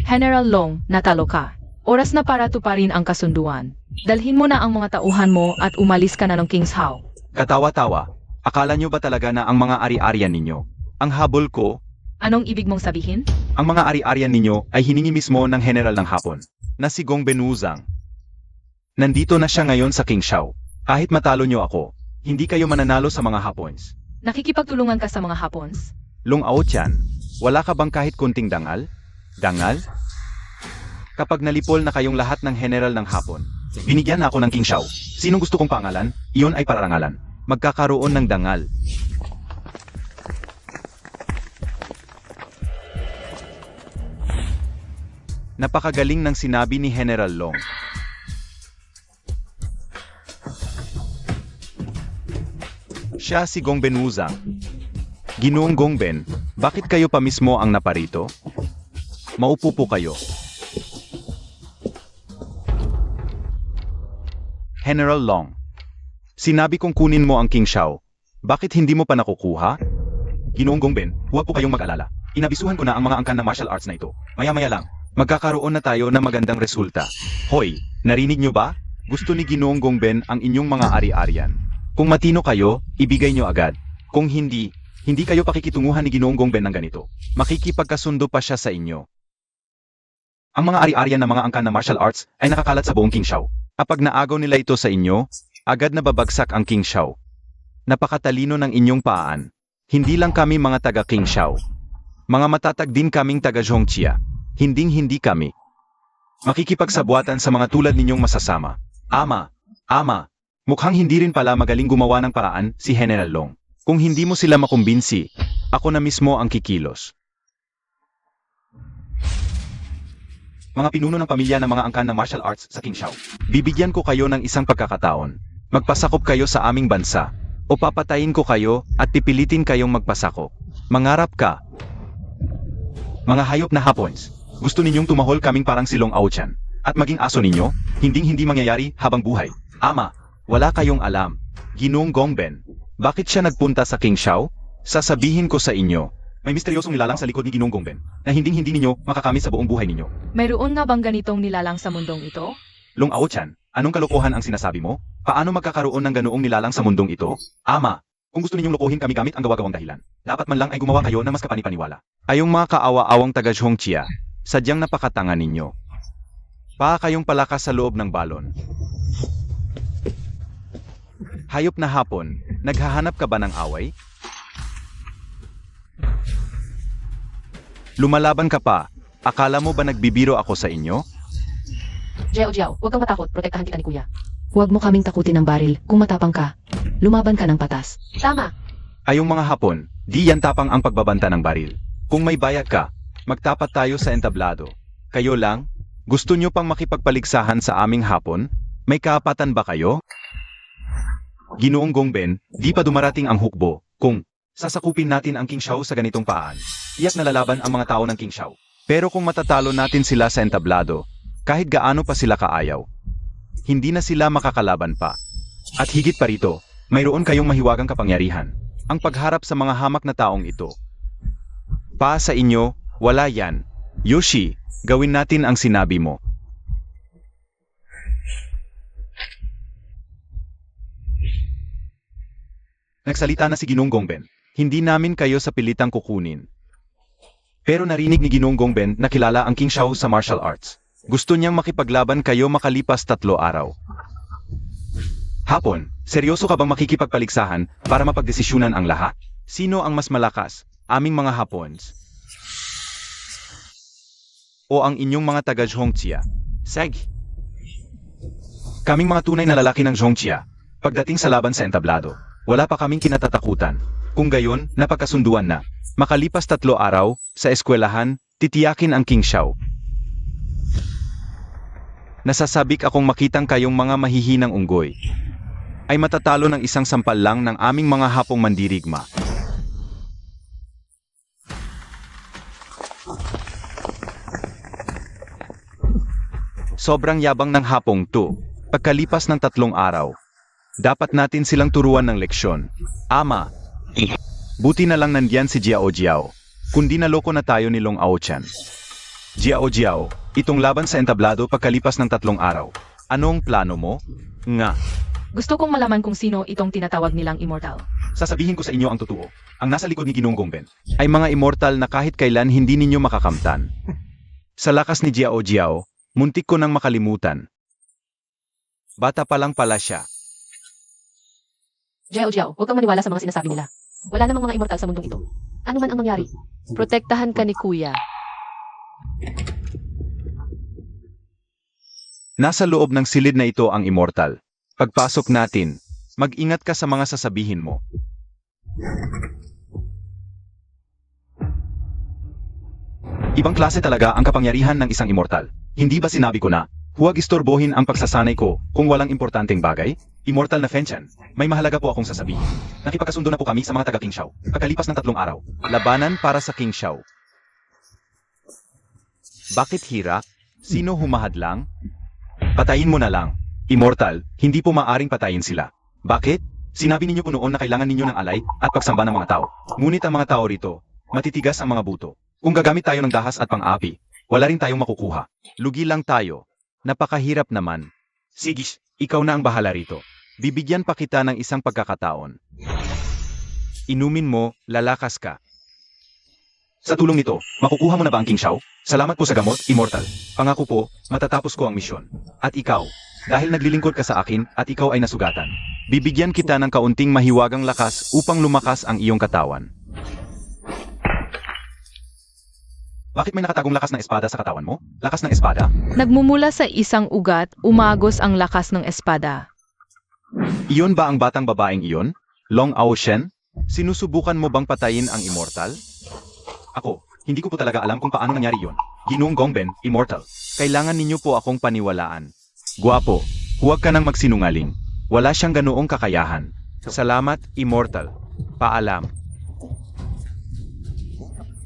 S3: General Long, natalo ka. Oras na para tuparin ang kasunduan. Dalhin mo na ang mga tauhan mo at umalis ka na ng King's Hall.
S1: Katawa-tawa, akala nyo ba talaga na ang mga ari-arian ninyo? Ang habol ko,
S3: Anong ibig mong sabihin?
S1: ang mga ari-arian ninyo ay hiningi mismo ng General ng Hapon, na si Gong Benuzang. Nandito na siya ngayon sa King Xiao. Kahit matalo nyo ako, hindi kayo mananalo sa mga Hapons.
S3: Nakikipagtulungan ka sa mga Hapons?
S1: Long Ao Chan, wala ka bang kahit kunting dangal? Dangal? Kapag nalipol na kayong lahat ng General ng Hapon, binigyan na ako ng King Xiao. Sinong gusto kong pangalan, iyon ay pararangalan. Magkakaroon ng dangal. Napakagaling ng sinabi ni General Long. Siya si Gong Benuzang. Ginoong Gongben, bakit kayo pa mismo ang naparito? Maupo po kayo. General Long, sinabi kong kunin mo ang King Xiao. Bakit hindi mo pa nakukuha? Ginoong Gongben, huwag po kayong mag-alala. Inabisuhan ko na ang mga angkan ng martial arts na ito. Maya-maya lang, magkakaroon na tayo ng magandang resulta. Hoy, narinig nyo ba? Gusto ni Ginoong Gongben ang inyong mga ari-arian. Kung matino kayo, ibigay nyo agad. Kung hindi, hindi kayo pakikitunguhan ni Ginoong Gongben ng ganito. Makikipagkasundo pa siya sa inyo. Ang mga ari-arian ng mga angkan ng martial arts ay nakakalat sa buong King Xiao. Kapag naagaw nila ito sa inyo, agad na babagsak ang King Xiao. Napakatalino ng inyong paan. Hindi lang kami mga taga King Xiao. Mga matatag din kaming taga Zhongxia. Hinding-hindi kami makikipagsabuatan sa mga tulad ninyong masasama. Ama, mukhang hindi rin pala magaling gumawa ng paraan si General Long. Kung hindi mo sila makumbinsi, ako na mismo ang kikilos. Mga pinuno ng pamilya ng mga angkan ng martial arts sa King Xiao, bibigyan ko kayo ng isang pagkakataon. Magpasakop kayo sa aming bansa, o papatayin ko kayo at pipilitin kayong magpasakop. Mangarap ka. Mga hayop na Hapons, gusto ninyong tumahol kaming parang silong Ao-chan, at maging aso ninyo, hinding-hindi mangyayari habang buhay. Ama, wala kayong alam. Ginoong Gongben, bakit siya nagpunta sa King Xiao? Sasabihin ko sa inyo, may misteryosong nilalang sa likod ni Ginoong Gongben, na hinding-hindi ninyo makakamit sa buong buhay ninyo.
S3: Mayroon nga bang ganitong nilalang sa mundong ito?
S1: Long Ao-chan, anong kalokohan ang sinasabi mo? Paano magkakaroon ng ganoong nilalang sa mundong ito? Ama, kung gusto ninyong lokohin kami gamit ang gawa-gawang dahilan, dapat man lang ay gumawa kayo ng mas kapani-paniwala. Ayong mga kaawa-awang taga Zhongxia, sadyang napakatanga ninyo. Kayong palakas sa loob ng balon. Hayop na Hapon, naghahanap ka ba ng away? Lumalaban ka pa, akala mo ba nagbibiro ako sa inyo?
S2: Jiao Jiao, huwag kang matakot, protektahan kita ni kuya.
S4: Huwag mo kaming takutin ng baril. Kung matapang ka, lumaban ka ng patas.
S2: Tama,
S1: Ayong mga Hapon, di yan tapang ang pagbabanta ng baril. Kung may bayag ka, magtapat tayo sa entablado. Kayo lang, gusto nyo pang makipagpaligsahan sa aming Hapon? May kaapatan ba kayo? Ginoong Gongben, di pa dumarating ang hukbo. Kung sasakupin natin ang King Xiao sa ganitong paan, iyak na lalaban ang mga tao ng King Xiao. Pero kung matatalo natin sila sa entablado, kahit gaano pa sila kaayaw, hindi na sila makakalaban pa. At higit pa rito, mayroon kayong mahiwagang kapangyarihan. Ang pagharap sa mga hamak na taong ito. Sa inyo, wala yan. Yoshi, gawin natin ang sinabi mo. Nagsalita na si Ginoong Gongben. Hindi namin kayo sa pilitang kukunin. Pero narinig ni Ginoong Gongben na kilala ang King Xiao sa martial arts. Gusto niyang makipaglaban kayo makalipas 3 araw. Hapon, seryoso ka bang makikipagpaligsahan para mapagdesisyunan ang lahat? Sino ang mas malakas? Aming mga Hapons? O ang inyong mga taga Zhongxia? Sag. Kaming mga tunay na lalaki ng Zhongxia. Pagdating sa laban sa entablado, wala pa kaming kinatatakutan. Kung gayon, napagkasunduan na. Makalipas 3 araw, sa eskwelahan, titiyakin ang King Xiao. Nasasabik akong makitang kayong mga mahihinang unggoy ay matatalo ng isang sampal lang ng aming mga hapong mandirigma. Sobrang yabang ng hapong to. Pagkalipas ng 3 araw, dapat natin silang turuan ng leksyon. Ama, buti na lang nandiyan si Jiao Jiao, kundi naloko na tayo ni Long Ao-chan. Jiao Jiao, itong laban sa entablado pagkalipas ng 3 araw. Anong plano mo? Nga.
S3: Gusto kong malaman kung sino itong tinatawag nilang immortal.
S1: Sasabihin ko sa inyo ang totoo. Ang nasa likod ni Ginoong Gongben ay mga immortal na kahit kailan hindi ninyo makakamtan. Sa lakas ni Jiao Jiao, muntik ko nang makalimutan. Bata pa lang pala siya.
S2: Jiao Jiao, huwag kang maniwala sa mga sinasabi nila. Wala namang mga immortal sa mundong ito. Ano man ang mangyari.
S4: Protektahan ka ni Kuya.
S1: Nasa loob ng silid na ito ang immortal. Pagpasok natin, mag-ingat ka sa mga sasabihin mo. Ibang klase talaga ang kapangyarihan ng isang immortal. Hindi ba sinabi ko na, huwag istorbohin ang pagsasanay ko kung walang importanteng bagay? Immortal na Fenchan, may mahalaga po akong sasabihin. Nakipagkasundo na po kami sa mga taga King Xiao. Pagkalipas ng 3 araw, labanan para sa King Xiao. Bakit hira? Sino humahadlang? Patayin mo na lang. Immortal, hindi po maaring patayin sila. Bakit? Sinabi ninyo po noon na kailangan ninyo ng alay at pagsamba ng mga tao. Ngunit ang mga tao rito, matitigas ang mga buto. Kung gagamit tayo ng dahas at pang-api, wala rin tayong makukuha. Lugi lang tayo. Napakahirap naman. Sige, ikaw na ang bahala rito. Bibigyan pa kita ng isang pagkakataon. Inumin mo, lalakas ka. Sa tulong nito, makukuha mo na ba ang King Xiao? Salamat po sa gamot, Immortal. Pangako po, matatapos ko ang misyon. At ikaw, dahil naglilingkod ka sa akin at ikaw ay nasugatan, bibigyan kita ng kaunting mahiwagang lakas upang lumakas ang iyong katawan. Bakit may nakatagong lakas ng espada sa katawan mo? Lakas ng espada?
S3: Nagmumula sa isang ugat, umagos ang lakas ng espada.
S1: Iyon ba ang batang babaeng iyon? Long Ao-shen? Sinusubukan mo bang patayin ang immortal? Ako, hindi ko po talaga alam kung paano nangyari iyon. Ginoong Gongben, immortal. Kailangan ninyo po akong paniwalaan. Guwapo, huwag ka nang magsinungaling. Wala siyang ganoong kakayahan. Salamat, immortal. Paalam.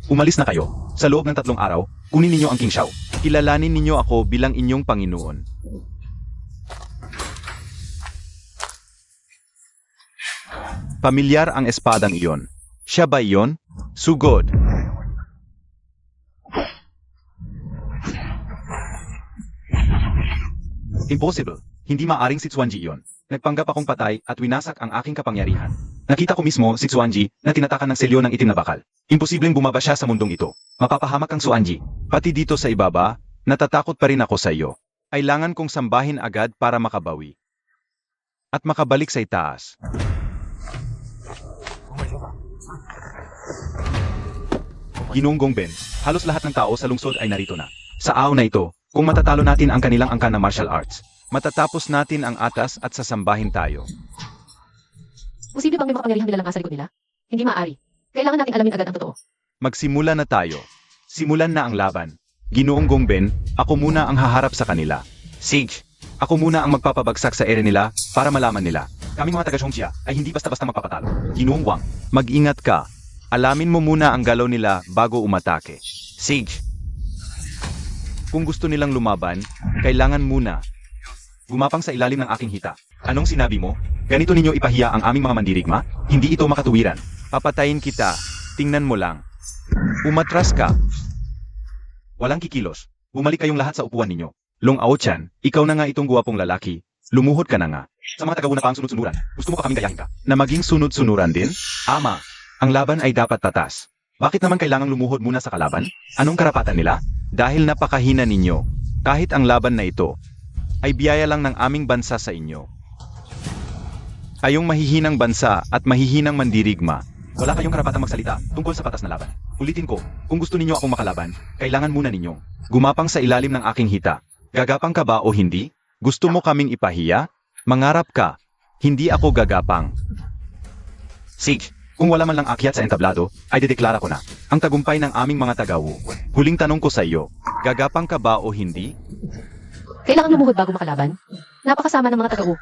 S1: Umalis na kayo. Sa loob ng 3 araw, kunin ninyo ang King Xiao. Kilalanin ninyo ako bilang inyong Panginoon. Pamilyar ang espadang iyon. Siya ba iyon? Sugod. Impossible. Hindi maaring si Xuanji iyon. Nagpanggap akong patay at winasak ang aking kapangyarihan. Nakita ko mismo si Xuanji na tinatakan ng selyo ng itim na bakal. Imposibleng bumaba siya sa mundong ito. Mapapahamak ang Xuanji. Pati dito sa ibaba, natatakot pa rin ako sa iyo. Kailangan kong sambahin agad para makabawi. At makabalik sa itaas. Ginoong Gongben, halos lahat ng tao sa lungsod ay narito na. Sa araw na ito, kung matatalo natin ang kanilang angkan na martial arts, matatapos natin ang atas at sasambahin tayo.
S2: Posible bang may makapangyarihang nilalang sa likod nila? Hindi maaari. Kailangan natin alamin agad ang totoo.
S1: Magsimula na tayo. Simulan na ang laban. Ginoong Gongben, ako muna ang haharap sa kanila. Sige, ako muna ang magpapabagsak sa ere nila para malaman nila. Kaming mga taga-Zhongxia ay hindi basta-basta magpapatalo. Ginoong Wang, mag-ingat ka. Alamin mo muna ang galaw nila bago umatake. Sige. Kung gusto nilang lumaban, kailangan muna gumapang sa ilalim ng aking hita. Anong sinabi mo? Ganito ninyo ipahiya ang aming mga mandirigma? Hindi ito makatuwiran. Papatayin kita. Tingnan mo lang. Umatras ka. Walang kikilos. Bumalik kayong lahat sa upuan ninyo. Long Ao-chan, ikaw na nga itong guwapong lalaki. Lumuhod ka na nga. Sa mga tagauna pa ang sunod-sunuran, gusto mo pa kaming gayahin ka? Na maging sunod-sunuran din? Ama, ang laban ay dapat tatas. Bakit naman kailangang lumuhod muna sa kalaban? Anong karapatan nila? Dahil napakahina ninyo. Kahit ang laban na ito ay biyaya lang ng aming bansa sa inyo. Kayong mahihinang bansa at mahihinang mandirigma, wala kayong karapatang magsalita tungkol sa patas na laban. Ulitin ko, kung gusto ninyo akong makalaban, kailangan muna ninyong gumapang sa ilalim ng aking hita. Gagapang ka ba o hindi? Gusto mo kaming ipahiya? Mangarap ka. Hindi ako gagapang. Sige, kung wala man lang akyat sa entablado, ay dedeklara ko na ang tagumpay ng aming mga tagawu. Huling tanong ko sa iyo, gagapang ka ba o hindi?
S2: Kailangan lumuhod bago makalaban? Napakasama ng mga taga-U.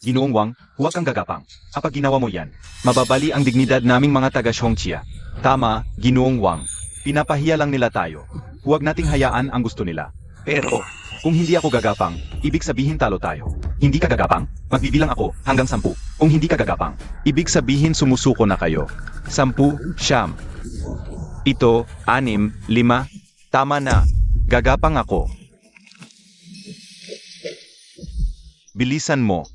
S1: Ginoong Wang, huwag kang gagapang. Kapag ginawa mo yan, mababali ang dignidad naming mga taga Xiongqia. Tama, Ginoong Wang. Pinapahiya lang nila tayo. Huwag nating hayaan ang gusto nila. Pero, kung hindi ako gagapang, ibig sabihin talo tayo. Hindi ka gagapang? Magbibilang ako hanggang 10. Kung hindi ka gagapang, ibig sabihin sumusuko na kayo. 10, 9, 7, 5. Tama na. Gagapang ako. Bilisan mo.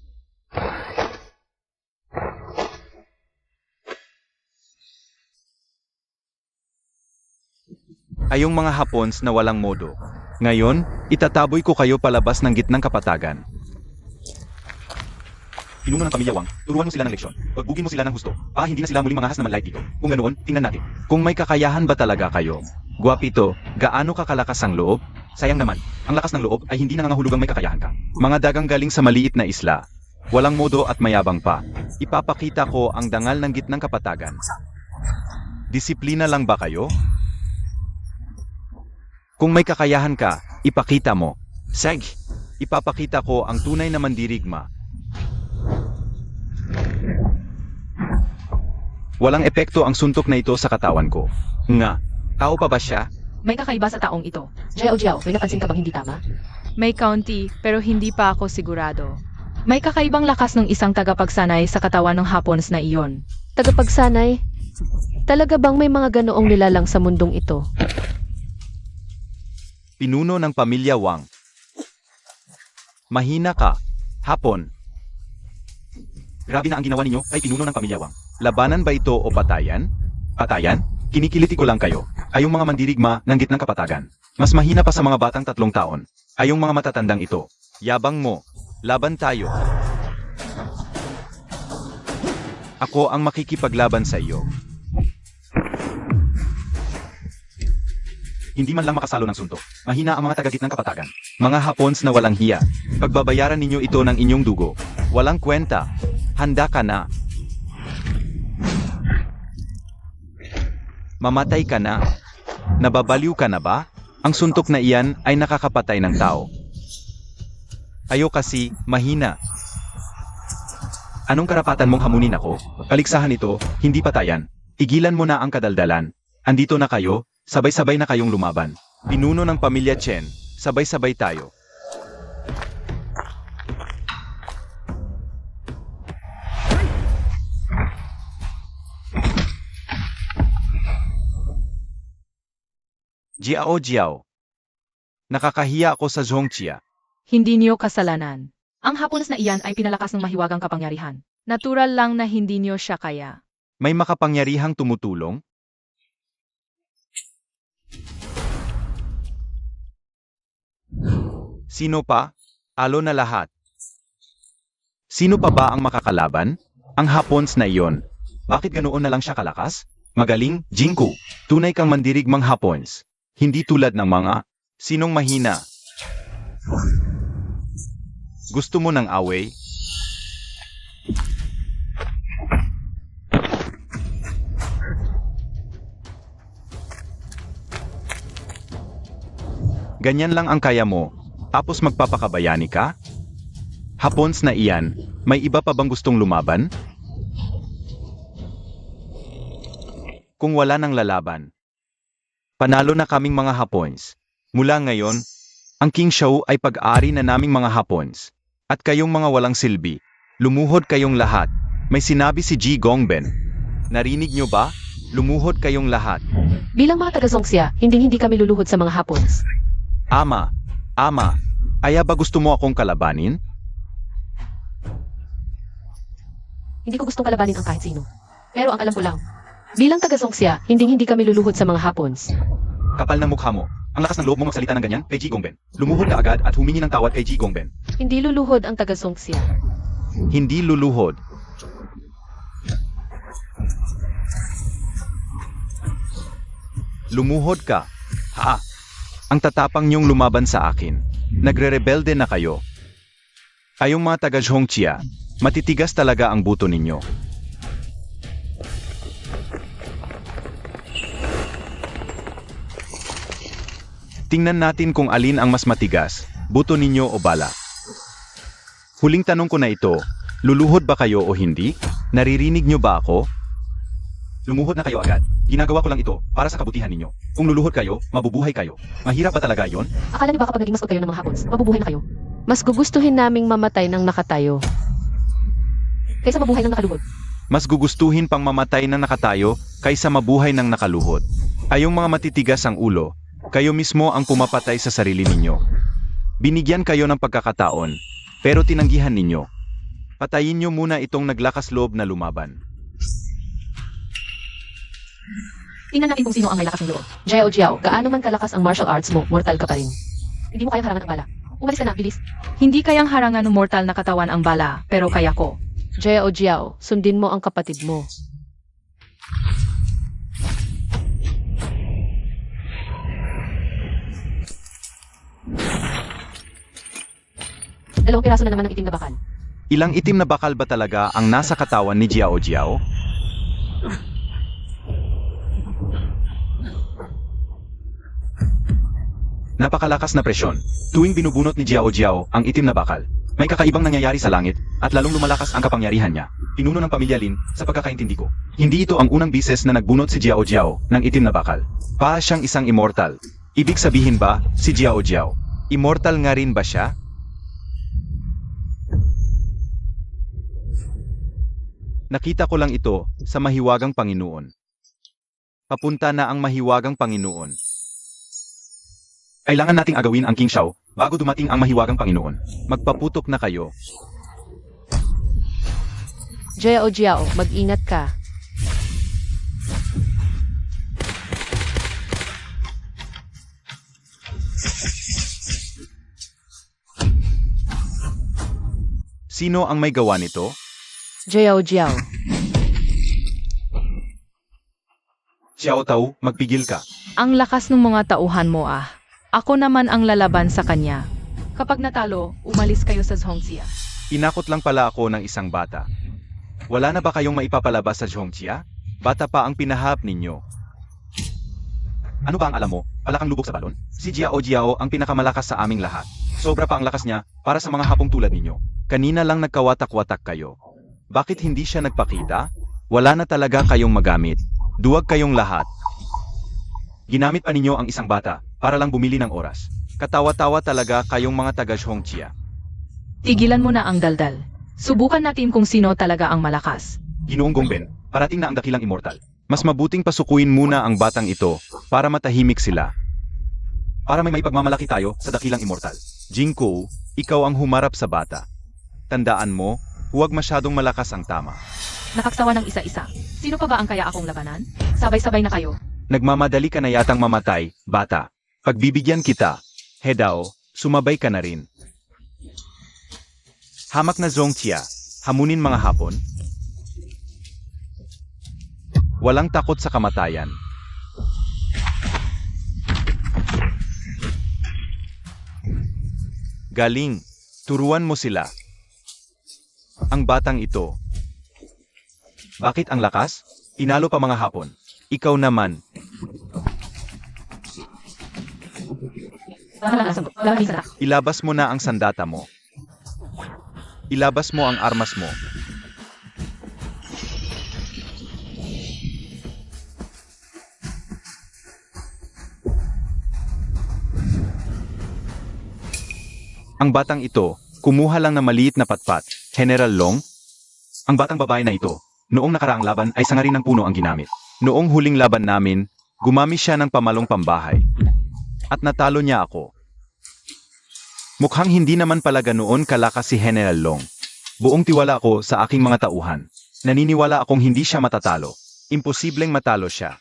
S1: Ayong mga Hapons na walang modo. Ngayon, itataboy ko kayo palabas ng gitnang kapatagan. Pinuno ng pamilya Wang, turuan mo sila ng leksyon. Pagbugin mo sila ng husto. Hindi na sila muling manghahas na manlait dito. Kung ganoon, tingnan natin. Kung may kakayahan ba talaga kayo? Guwapito, gaano kakalakas ang loob? Sayang naman, ang lakas ng loob ay hindi nangangahulugang may kakayahan ka. Mga dagang galing sa maliit na isla. Walang modo at mayabang pa. Ipapakita ko ang dangal ng gitnang kapatagan. Disiplina lang ba kayo? Kung may kakayahan ka, ipakita mo. Seg, ipapakita ko ang tunay na mandirigma. Walang epekto ang suntok na ito sa katawan ko. Nga, tao pa ba siya?
S3: May kakaiba sa taong ito.
S2: Jiao, may napansin ka bang hindi tama?
S3: May kaunti, pero hindi pa ako sigurado. May kakaibang lakas ng isang tagapagsanay sa katawan ng Hapons na iyon.
S2: Tagapagsanay? Talaga bang may mga ganoong nilalang sa mundong ito?
S1: Pinuno ng pamilya Wang. Mahina ka, Hapon. Grabe na ang ginawa ninyo kay pinuno ng pamilya Wang. Labanan ba ito o patayan? Patayan? Kinikiliti ko lang kayo. Ayong mga mandirigma ng gitnang kapatagan. Mas mahina pa sa mga batang 3 taon. Ayong mga matatandang ito. Yabang mo. Laban tayo. Ako ang makikipaglaban sa iyo. Hindi man lang makasalo ng suntok. Mahina ang mga taga-gitnang kapatagan. Mga Hapons na walang hiya. Pagbabayaran ninyo ito ng inyong dugo. Walang kwenta. Handa ka na. Mamatay ka na. Nababaliw ka na ba? Ang suntok na iyan ay nakakapatay ng tao. Ayo kasi, mahina. Anong karapatan mong hamunin ako? Kaligsahan ito, hindi patayan. Igilan mo na ang kadaldalan. Andito na kayo, sabay-sabay na kayong lumaban. Pinuno ng pamilya Chen, sabay-sabay tayo. Jiao. Nakakahiya ako sa Zhongqia.
S3: Hindi niyo kasalanan. Ang Hapons na iyan ay pinalakas ng mahiwagang kapangyarihan. Natural lang na hindi niyo siya kaya.
S1: May makapangyarihang tumutulong? Sino pa? Alo na lahat. Sino pa ba ang makakalaban? Ang Hapons na iyon. Bakit ganoon na lang siya kalakas? Magaling, Jingku. Tunay kang mandirigmang Hapons. Hindi tulad ng mga sinong mahina. Gusto mo ng away? Ganyan lang ang kaya mo, tapos magpapakabayani ka? Hapons na iyan, may iba pa bang gustong lumaban? Kung wala nang lalaban, panalo na kaming mga Hapons. Mula ngayon, ang King Shao ay pag-ari na naming mga Hapons. At kayong mga walang silbi, lumuhod kayong lahat. May sinabi si Ji Gongben. Narinig nyo ba? Lumuhod kayong lahat.
S2: Bilang mga taga-Zhongxia, hindi kami luluhod sa mga Hapons.
S1: Ama, aya ba gusto mo akong kalabanin?
S2: Hindi ko gustong kalabanin ang kahit sino. Pero ang alam ko lang, bilang taga-Zhongxia, hindi kami luluhod sa mga Hapons.
S1: Kapal ng mukha mo. Ang lakas ng loob mo magsalita ng ganyan kay Ji Gongben. Lumuhod ka agad at humingi ng tawad kay Ji Gongben.
S2: Hindi luluhod ang taga-Zhongxia.
S1: Hindi luluhod. Lumuhod ka. Ha? Ang tatapang niyong lumaban sa akin. Nagre-rebelde na kayo. Kayong mga taga-Zhongxia, matitigas talaga ang buto ninyo. Tingnan natin kung alin ang mas matigas. buto ninyo o bala? Huling tanong ko na ito, luluhod ba kayo o hindi? Naririnig nyo ba ako? Lumuhod na kayo agad. Ginagawa ko lang ito para sa kabutihan ninyo. Kung luluhod kayo, mabubuhay kayo. Mahirap ba talaga yon?
S2: Akala niyo ba kapag naging mascot kayo ng mga hapons, mabubuhay na kayo? Mas gugustuhin naming mamatay ng nakatayo kaysa mabuhay ng nakaluhod.
S1: Mas gugustuhin pang mamatay na nakatayo kaysa mabuhay ng nakaluhod. Ayong mga matitigas ang ulo, kayo mismo ang pumapatay sa sarili ninyo. Binigyan kayo ng pagkakataon, pero tinanggihan ninyo. Patayin nyo muna itong naglakas loob na lumaban.
S2: Tingnan natin kung sino ang may lakas ng loob. Jiao Jiao, gaano man kalakas ang martial arts mo, mortal ka pa rin. Hindi mo kayang harangan ang bala. Umalis ka na, bilis.
S3: Hindi kayang harangan ng mortal na katawan ang bala, pero kaya ko.
S2: Jiao Jiao, sundin mo ang kapatid mo. Dalawang piraso na naman ng itim na bakal.
S1: Ilang itim na bakal ba talaga ang nasa katawan ni Jiao Jiao? Napakalakas na presyon. Tuwing binubunot ni Jiao Jiao ang itim na bakal, may kakaibang nangyayari sa langit at lalong lumalakas ang kapangyarihan niya. Pinuno ng pamilya Lin, sa pagkakaintindi ko. Hindi ito ang unang bises na nagbunot si Jiao Jiao ng itim na bakal. Pa siyang isang immortal. Ibig sabihin ba si Jiao Jiao? Immortal nga rin ba siya? Nakita ko lang ito sa mahiwagang Panginoon. Papunta na ang mahiwagang Panginoon. Kailangan nating agawin ang King Shao bago dumating ang mahiwagang Panginoon. Magpaputok na kayo.
S2: Jiao Jiao, mag-ingat ka.
S1: Sino ang may gawa nito?
S2: Jiao Jiao.
S1: Xiao Tao, magpigil ka.
S3: Ang lakas ng mga tauhan mo ah. Ako naman ang lalaban sa kanya. Kapag natalo, umalis kayo sa Zhongxia.
S1: Inakot lang pala ako ng isang bata. Wala na ba kayong maipapalabas sa Zhongxia? Bata pa ang pinahap ninyo. Ano ba ang alam mo? Palakang lubog sa balon? Si Jiao Jiao ang pinakamalakas sa aming lahat. Sobra pa ang lakas niya para sa mga hapong tulad ninyo. Kanina lang nagkawatak-watak kayo. Bakit hindi siya nagpakita? Wala na talaga kayong magamit. Duwag kayong lahat. Ginamit pa ninyo ang isang bata para lang bumili ng oras. Katawa-tawa talaga kayong mga taga-Zhongxia.
S3: Tigilan mo na ang daldal. Subukan natin kung sino talaga ang malakas.
S1: Ginoong Gongben, parating na ang dakilang immortal. Mas mabuting pasukuin muna ang batang ito para matahimik sila. Para may maipagmamalaki tayo sa dakilang immortal. Jingko, ikaw ang humarap sa bata. Tandaan mo, huwag masyadong malakas ang tama.
S3: Nakaksawa ng isa-isa. Sino pa ba ang kaya akong labanan? Sabay-sabay na kayo.
S1: Nagmamadali ka na yatang mamatay, bata. Pagbibigyan kita. Hedao, sumabay ka na rin. Hamak na Zhongxia, hamunin mga hapon. Walang takot sa kamatayan. Galing, turuan mo sila. Ang batang ito. Bakit ang lakas? Tinalo pa mga hapon. Ikaw naman. Ilabas mo na ang sandata mo. Ilabas mo ang armas mo. Ang batang ito, kumuha lang ng maliit na patpat. General Long? Ang batang babae na ito, noong nakaraang laban ay sangarin ng puno ang ginamit. Noong huling laban namin, gumamit siya ng pamalong pambahay. At natalo niya ako. Mukhang hindi naman pala ganoon kalakas si General Long. Buong tiwala ako sa aking mga tauhan. Naniniwala akong hindi siya matatalo. Imposibleng matalo siya.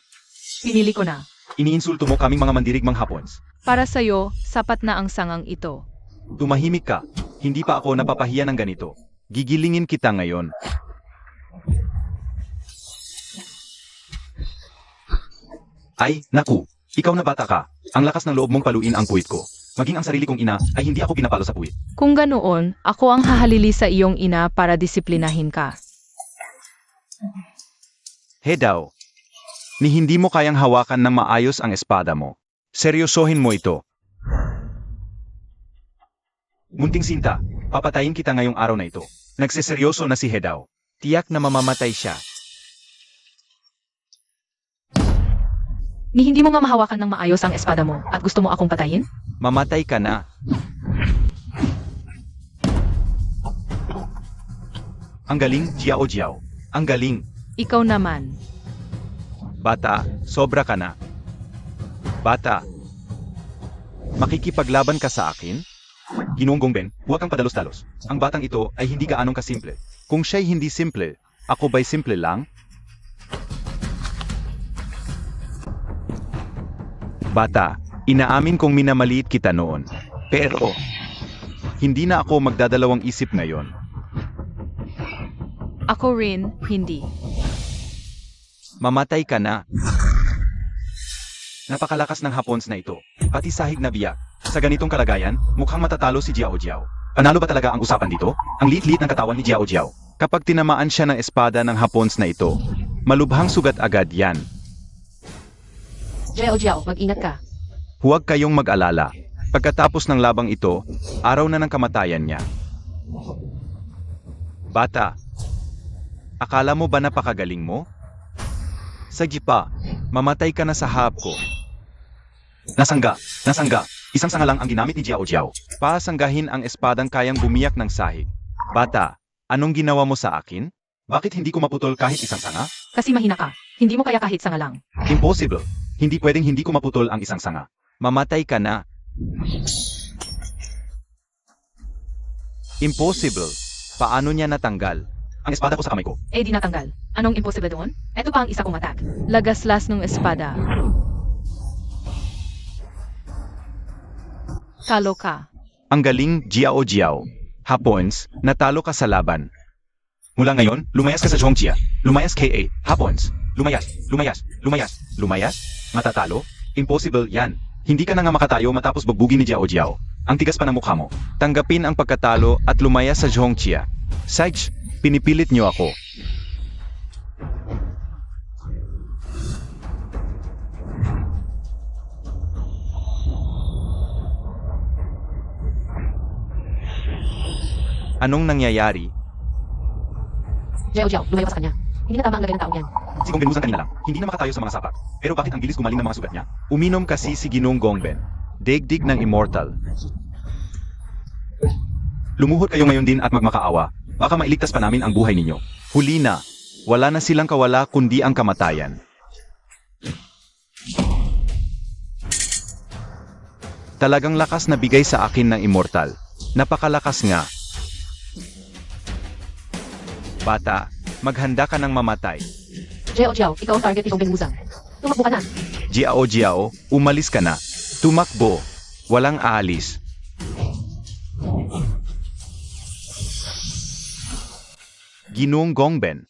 S3: Pinili ko na.
S1: Iniinsulto mo kaming mga mandirigmang Hapons.
S3: Para sa'yo, sapat na ang sangang ito.
S1: Tumahimik ka. Hindi pa ako napapahiya ng ganito. Gigilingin kita ngayon. Ay, naku. Ikaw na bata ka. Ang lakas ng loob mong paluin ang puwit ko. Maging ang sarili kong ina ay hindi ako pinapalo sa puwit.
S3: Kung ganoon, ako ang hahalili sa iyong ina para disiplinahin ka.
S1: Hedao. Ni hindi mo kayang hawakan ng maayos ang espada mo. Seryosohin mo ito. Munting Sinta, papatayin kita ngayong araw na ito. Nagseseryoso na si Hedao. Tiyak na mamamatay siya.
S3: Ni hindi mo nga mahawakan ng maayos ang espada mo at gusto mo akong patayin?
S1: Mamatay ka na. Ang galing, Jiao Jiao. Ang galing.
S3: Ikaw naman.
S1: Bata, sobra ka na. Bata, makikipaglaban ka sa akin? Ginoong Gongben, huwag kang padalos-dalos. Ang batang ito ay hindi gaanong kasimple. Kung siya'y hindi simple, ako ba'y simple lang? Bata, inaamin kong minamaliit kita noon. Pero, hindi na ako magdadalawang isip ngayon.
S3: Ako rin, hindi.
S1: Mamatay ka na. Napakalakas ng Hapons na ito. Pati sahig na biyak. Sa ganitong kalagayan, mukhang matatalo si Jiao Jiao. Panalo ba talaga ang usapan dito? Ang liit-liit ng katawan ni Jiao Jiao. Kapag tinamaan siya ng espada ng Hapons na ito, malubhang sugat agad yan.
S2: Jiao Jiao, mag-ingat ka.
S1: Huwag kayong mag-alala. Pagkatapos ng labang ito, araw na ng kamatayan niya. Bata, akala mo ba napakagaling mo? Sige pa, mamatay ka na sa hap ko. Nasangga. Isang sanga lang ang ginamit ni Jiao Jiao. Pasanggahin ang espadang kayang bumiyak ng sahig. Bata, anong ginawa mo sa akin? Bakit hindi ko maputol kahit isang sanga?
S3: Kasi mahina ka. Hindi mo kaya kahit sanga lang.
S1: Impossible. Hindi pwedeng hindi ko maputol ang isang sanga. Mamatay ka na. Impossible. Paano niya natanggal? Ang espada ko sa kamay ko.
S3: Eh di natanggal. Anong imposible doon? Ito pa ang isa kong attack. Lagaslas ng espada. Talo ka.
S1: Ang galing, Jiao Jiao. Hapons, natalo ka sa laban. Mula ngayon, lumayas ka sa Zhongjia. Lumayas KA. Hapons. Lumayas. Matatalo? Impossible yan. Hindi ka na nga makatayo matapos bugbugin ni Jiao Jiao. Ang tigas pa ng mukha mo. Tanggapin ang pagkatalo at lumayas sa Zhongjia. Sage, pinipilit niyo ako. Anong nangyayari?
S2: Jiao Jiao, lumayo ka sa kanya. Hindi na tama ang lagay ng taong yan.
S1: Si Gongben Wuzang kanina lang, hindi na makatayo sa mga sapak. Pero bakit ang bilis gumaling ng mga sugat niya? Uminom kasi si Ginoong Gongben. Daigdig ng immortal. Lumuhod kayo ngayon din at magmakaawa. Baka mailigtas pa namin ang buhay ninyo. Huli na. Wala na silang kawala kundi ang kamatayan. Talagang lakas na bigay sa akin ng immortal. Napakalakas nga. Bata, maghanda ka ng mamatay.
S2: Jiao Jiao, ikaw ang target ni Gongben Wuzang. Tumakbo ka na.
S1: Jiao Jiao, umalis ka na. Tumakbo. Walang aalis. Ginoong Gongben,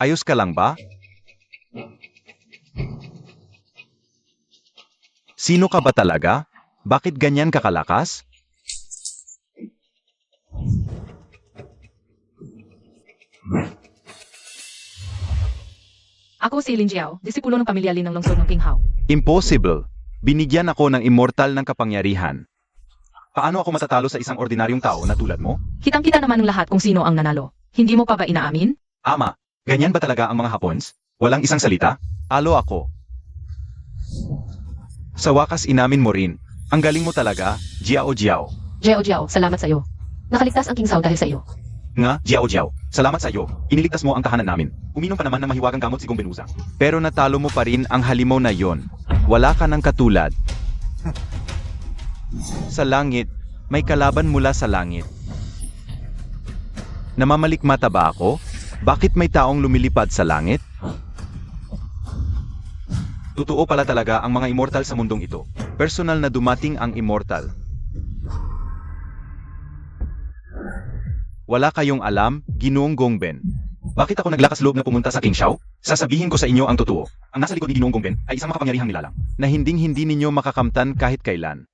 S1: ayos ka lang ba? Sino ka ba talaga? Bakit ganyan ka kalakas?
S3: Ako si Lin Jiao, disipulo ng pamilya Lin ng lungsod ng Qinghao.
S1: Impossible. Binigyan ako ng immortal ng kapangyarihan. Paano ako matatalo sa isang ordinaryong tao na tulad mo?
S3: Kitang-kita naman ng lahat kung sino ang nanalo. Hindi mo pa ba inaamin?
S1: Ama, ganyan ba talaga ang mga Hapons? Walang isang salita? Alo ako. Sa wakas inamin mo rin. Ang galing mo talaga, Jiao Jiao.
S2: Jiao Jiao, salamat sa'yo. Nakaligtas ang King Sao dahil sa iyo.
S1: Nga, Jiao Jiao, salamat sa iyo. Iniligtas mo ang tahanan namin. Uminom pa naman ng mahiwagang gamot si Gongben Wuzang. Pero natalo mo pa rin ang halimaw na yon. Wala ka ng katulad. Sa langit, may kalaban mula sa langit. Namamalikmata ba ako? Bakit may taong lumilipad sa langit? Totoo pala talaga ang mga immortal sa mundong ito. Personal na dumating ang immortal. Wala kayong alam, Ginoong Gongben. Bakit ako naglakas loob na pumunta sa King Shao? Sasabihin ko sa inyo ang totoo. Ang nasa likod ni Ginoong Gongben ay isang makapangyarihang nilalang na hinding-hindi ninyo makakamtan kahit kailan.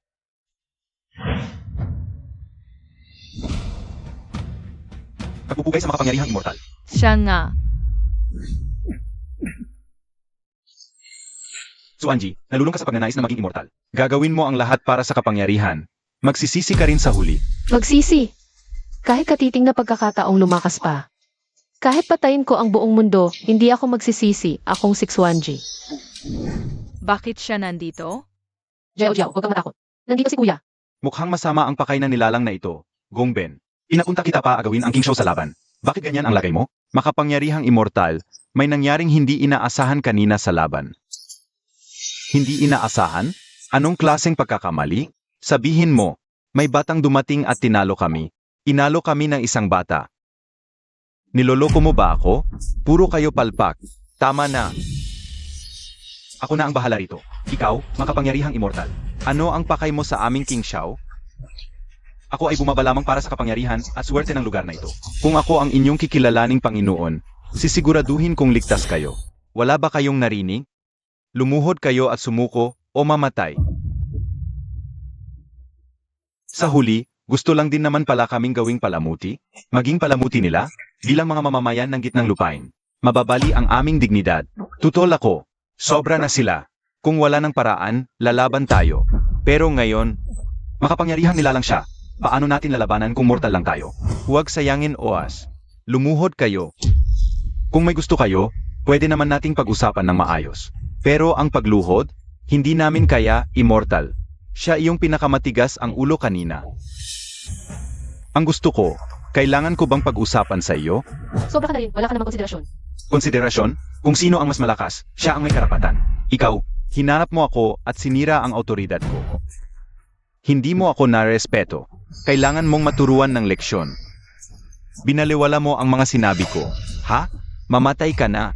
S1: Pagpupugay sa makapangyarihang immortal.
S3: Siya nga.
S1: Suanji, nalulung ka sa pagnanais na maging immortal. Gagawin mo ang lahat para sa kapangyarihan. Magsisisi ka rin sa huli.
S2: Magsisi. Kahit katiting na pagkakataong lumakas pa. Kahit patayin ko ang buong mundo, hindi ako magsisisi, akong 6-1G.
S3: Bakit siya nandito?
S2: Jiao, huwag kang matakot. Nandito si kuya.
S1: Mukhang masama ang pakay na nilalang na ito, Gongben. Inapunta kita pa agawin ang king show sa laban. Bakit ganyan ang lagay mo? Makapangyarihang immortal, may nangyaring hindi inaasahan kanina sa laban. Hindi inaasahan? Anong klaseng pagkakamali? Sabihin mo, may batang dumating at tinalo kami. Inalo kami ng isang bata. Niloloko mo ba ako? Puro kayo palpak. Tama na. Ako na ang bahala rito. Ikaw, makapangyarihang immortal. Ano ang pakay mo sa aming King Xiao? Ako ay bumaba lamang para sa kapangyarihan at swerte ng lugar na ito. Kung ako ang inyong kikilalaning Panginoon, sisiguraduhin kong ligtas kayo. Wala ba kayong narinig? Lumuhod kayo at sumuko o mamatay. Sa huli, gusto lang din naman pala kaming gawing palamuti. Maging palamuti nila, bilang mga mamamayan ng gitnang lupain. Mababali ang aming dignidad. Tutol ako. Sobra na sila. Kung wala ng paraan, lalaban tayo. Pero ngayon, makapangyarihan nila lang siya. Paano natin lalabanan kung mortal lang tayo? Huwag sayangin oras. Lumuhod kayo. Kung may gusto kayo, pwede naman nating pag-usapan ng maayos. Pero ang pagluhod, hindi namin kaya immortal. Siya iyong pinakamatigas ang ulo kanina. Ang gusto ko, kailangan ko bang pag-usapan sa iyo?
S2: Sobra ka na rin, wala ka namang konsiderasyon.
S1: Konsiderasyon? Kung sino ang mas malakas, siya ang may karapatan. Ikaw, hinanap mo ako at sinira ang autoridad ko. Hindi mo ako narespeto. Kailangan mong maturuan ng leksyon. Binaliwala mo ang mga sinabi ko. Ha? Mamatay ka na.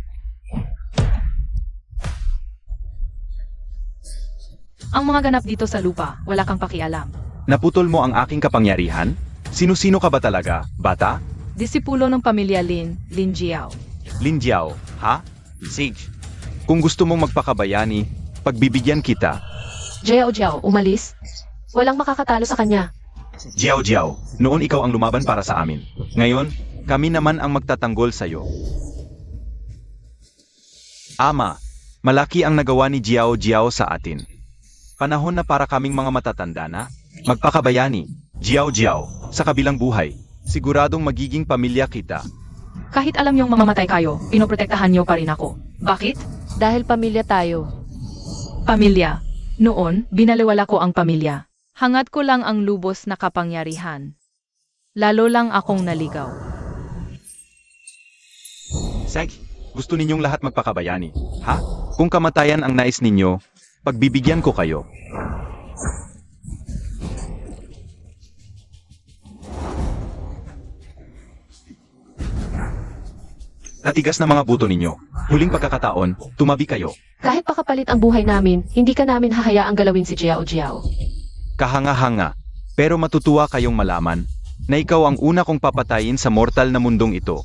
S3: Ang mga ganap dito sa lupa, wala kang pakialam.
S1: Naputol mo ang aking kapangyarihan? Sino-sino ka ba talaga, bata?
S3: Disipulo ng pamilya Lin Jiao.
S1: Lin Jiao, ha? Sage. Kung gusto mong magpakabayani, pagbibigyan kita.
S2: Jiao, umalis. Walang makakatalo sa kanya.
S1: Jiao, noon ikaw ang lumaban para sa amin. Ngayon, kami naman ang magtatanggol sa iyo. Ama, malaki ang nagawa ni Jiao sa atin. Panahon na para kaming mga matatanda na magpakabayani. Jiao, sa kabilang buhay, siguradong magiging pamilya kita.
S3: Kahit alam niyong mamamatay kayo, pinoprotektahan niyo pa rin ako. Bakit?
S2: Dahil pamilya tayo.
S3: Pamilya. Noon, binaliwala ko ang pamilya. Hangat ko lang ang lubos na kapangyarihan. Lalo lang akong naligaw.
S1: Sage, gusto ninyong lahat magpakabayani, ha? Kung kamatayan ang nais ninyo, pagbibigyan ko kayo. Tatigas na mga buto ninyo. Huling pagkakataon, tumabi kayo.
S2: Kahit pakapalit ang buhay namin, hindi ka namin hahayaang galawin si Jiao.
S1: Kahanga-hanga. Pero matutuwa kayong malaman na ikaw ang una kong papatayin sa mortal na mundong ito.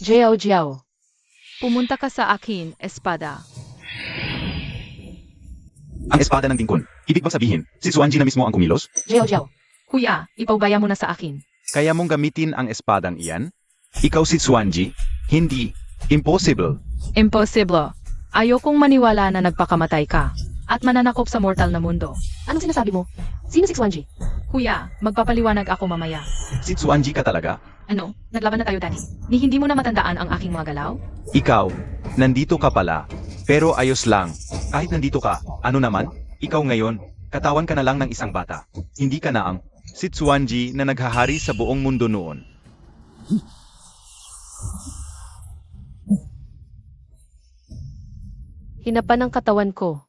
S2: Jiao.
S3: Pumunta ka sa akin, espada.
S1: Ang espada ng tingkon. Ibig bang sabihin, si Xuanji na mismo ang kumilos?
S2: Jiao.
S3: Kuya, ipaubaya mo na sa akin.
S1: Kaya mong gamitin ang espadang iyan? Ikaw si Xuanji? Hindi. Impossible.
S3: Impossible. Ayokong maniwala na nagpakamatay ka at mananakop sa mortal na mundo.
S2: Anong sinasabi mo? Sino 6-1G?
S3: Kuya, magpapaliwanag ako mamaya.
S1: Si Xuanji ka talaga?
S3: Ano? Naglaban na tayo, Danny. Ni hindi mo na matandaan ang aking mga galaw?
S1: Ikaw, nandito ka pala. Pero ayos lang. Kahit nandito ka, ano naman? Ikaw ngayon, katawan ka na lang ng isang bata. Hindi ka na ang si Xuanji na naghahari sa buong mundo noon.
S2: Hinapan ng katawan ko.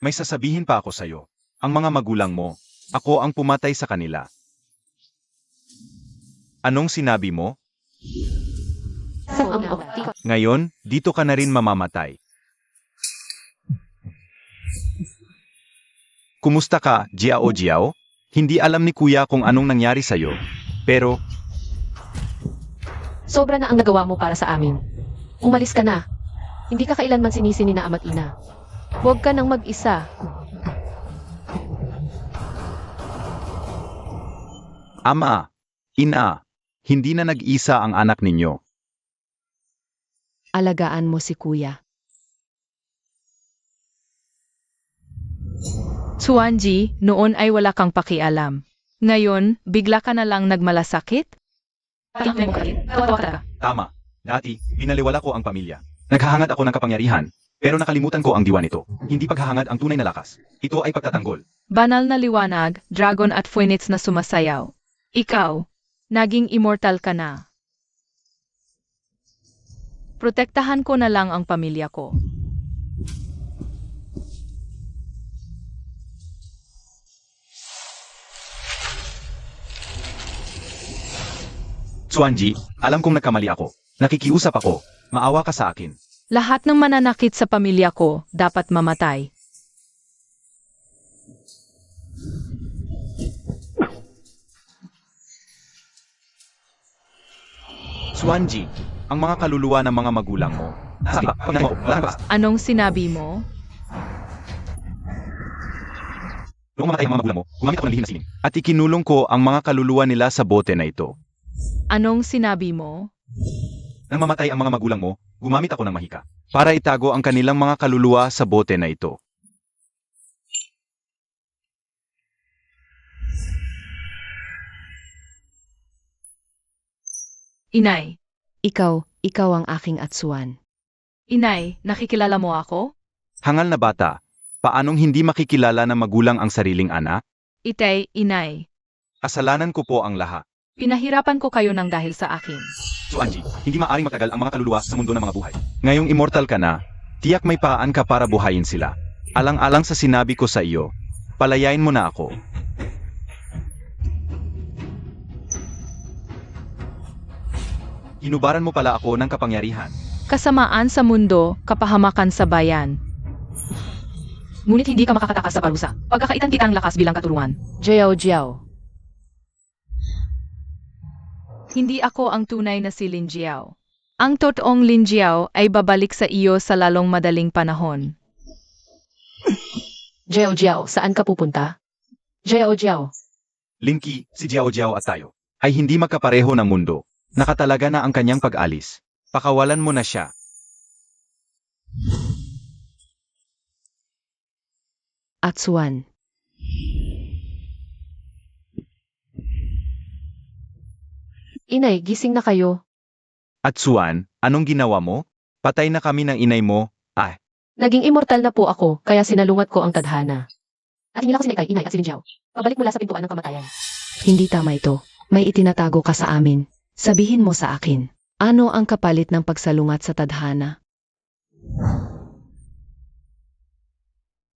S1: May sasabihin pa ako sa'yo. Ang mga magulang mo, ako ang pumatay sa kanila. Anong sinabi mo? Ngayon, dito ka na rin mamamatay. Kumusta ka, Jiao? Hindi alam ni Kuya kung anong nangyari sa'yo. Pero,
S2: Sobra na ang nagawa mo para sa amin. Umalis ka na. Hindi ka kailanman sinisi ni na ama't ina. Huwag ka nang mag-isa.
S1: Ama, Ina, hindi na nag-isa ang anak ninyo.
S4: Alagaan mo si kuya.
S3: Suanji, noon ay wala kang pakialam. Ngayon, bigla ka na lang nagmalasakit?
S2: Tawa ka.
S1: Tama. Dati, binaliwala ko ang pamilya. Naghahangad ako ng kapangyarihan, pero nakalimutan ko ang diwa nito. Hindi paghahangad ang tunay na lakas. Ito ay pagtatanggol.
S3: Banal na liwanag, dragon at phoenix na sumasayaw. Ikaw, naging immortal ka na. Protektahan ko na lang ang pamilya ko.
S1: Suanji, alam kong nagkamali ako. Nakikiusap ako. Maawa ka sa akin.
S3: Lahat ng mananakit sa pamilya ko dapat mamatay.
S1: Suanji, ang mga kaluluwa ng mga magulang mo.
S3: Anong sinabi mo?
S1: Noong mamatay ang mga magulang mo, gumamit ako ng lihim na sining. At ikinulong ko ang mga kaluluwa nila sa bote na ito.
S3: Anong sinabi mo?
S1: Nang mamatay ang mga magulang mo, gumamit ako ng mahika. Para itago ang kanilang mga kaluluwa sa bote na ito.
S3: Inay,
S4: Ikaw ang aking Atsuan.
S3: Inay, nakikilala mo ako?
S1: Hangal na bata, paanong hindi makikilala ng magulang ang sariling anak?
S3: Itay, inay.
S1: Kasalanan ko po ang lahat.
S3: Pinahirapan ko kayo ng dahil sa akin.
S1: Suanji, hindi maaring magtagal ang mga kaluluwa sa mundo ng mga buhay. Ngayong immortal ka na, tiyak may paraan ka para buhayin sila. Alang-alang sa sinabi ko sa iyo, palayain mo na ako. Inubaran mo pala ako ng kapangyarihan.
S3: Kasamaan sa mundo, kapahamakan sa bayan.
S2: Ngunit hindi ka makakatakas sa parusa. Pagkakaitan kita ang lakas bilang katuruan.
S4: Jiao.
S3: Hindi ako ang tunay na si Lin Jiao. Ang totoong Lin Jiao ay babalik sa iyo sa lalong madaling panahon.
S2: Jiao, saan ka pupunta? Jiao.
S1: Linky, si Jiao Jiao at tayo, ay hindi magkapareho ng mundo. Nakatalaga na ang kanyang pag-alis. Pakawalan mo na siya.
S4: Atsuan.
S2: Inay, gising na kayo.
S1: At Suan, anong ginawa mo? Patay na kami ng inay mo.
S2: Naging immortal na po ako, kaya sinalungat ko ang tadhana. At hinila ko sila Inay at si Linjiao. Pabalik mula sa pintuan ng kamatayan.
S4: Hindi tama ito. May itinatago ka sa amin. Sabihin mo sa akin, ano ang kapalit ng pagsalungat sa tadhana?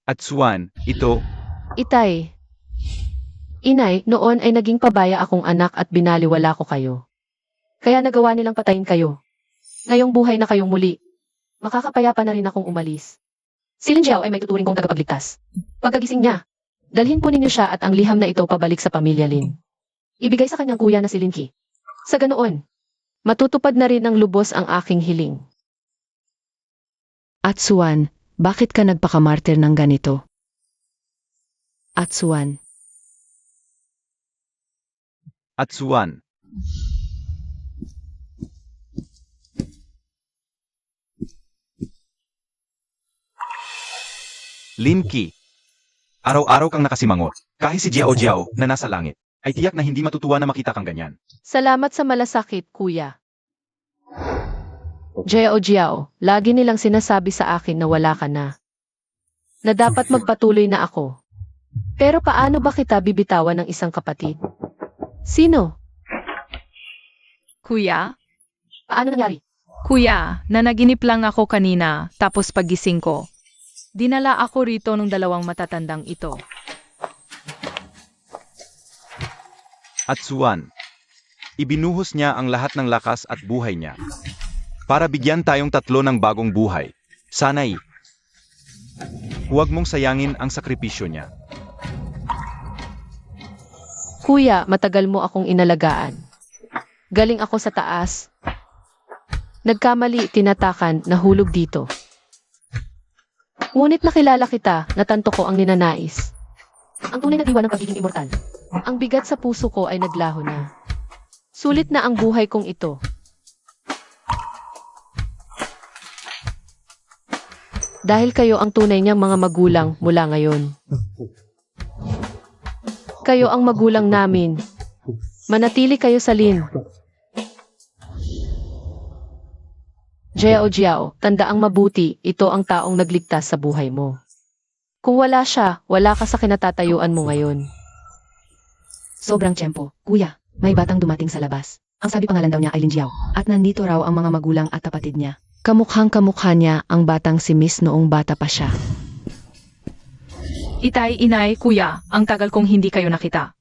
S1: At Suan, ito,
S2: Itay. Inay, noon ay naging pabaya akong anak at binaliwala ko kayo. Kaya nagawa nilang patayin kayo. Ngayong buhay na kayong muli. Makakapayapa na rin akong umalis. Si Linjiao ay may tuturing kong tagapagligtas. Pagkagising niya, dalhin po ninyo siya at ang liham na ito pabalik sa pamilya Lin. Ibigay sa kanyang kuya na si Linky. Sa ganoon, matutupad na rin ng lubos ang aking hiling.
S4: Atsuan, bakit ka nagpakamartir ng ganito? Atsuan.
S1: at Suan. Linky. Araw-araw kang nakasimangot. Kahit si Jiao Jiao na nasa langit, ay tiyak na hindi matutuwa na makita kang ganyan.
S2: Salamat sa malasakit, kuya. Jiao, lagi nilang sinasabi sa akin na wala ka na. Na dapat magpatuloy na ako. Pero paano ba kita bibitawan ng isang kapatid? Sino?
S3: Kuya?
S2: Paano nangyari?
S3: Kuya, nanaginip lang ako kanina, tapos pagising ko. Dinala ako rito ng dalawang matatandang ito.
S1: At Suan. Ibinuhos niya ang lahat ng lakas at buhay niya. Para bigyan tayong tatlo ng bagong buhay. Sana'y huwag mong sayangin ang sakripisyo niya.
S2: Kuya, matagal mo akong inalagaan. Galing ako sa taas. Nagkamali, tinatakan, nahulog dito. Ngunit nakilala kita, natanto ko ang ninanais. Ang tunay na diwa ng pagiging immortal. Ang bigat sa puso ko ay naglaho na. Sulit na ang buhay kong ito. Dahil kayo ang tunay niyang mga magulang mula ngayon. Kayo ang magulang namin. Manatili kayo sa Lin. Jiao, tandaang mabuti, ito ang taong nagligtas sa buhay mo. Kung wala siya, wala ka sa kinatatayuan mo ngayon.
S4: Sobrang tiyempo. Kuya, may batang dumating sa labas. Ang sabi pangalan daw niya ay Lin Jiao. At nandito raw ang mga magulang at kapatid niya. Kamukhang kamukha niya ang batang si Miss noong bata pa siya.
S3: Itay, inay, kuya, ang tagal kong hindi kayo nakita.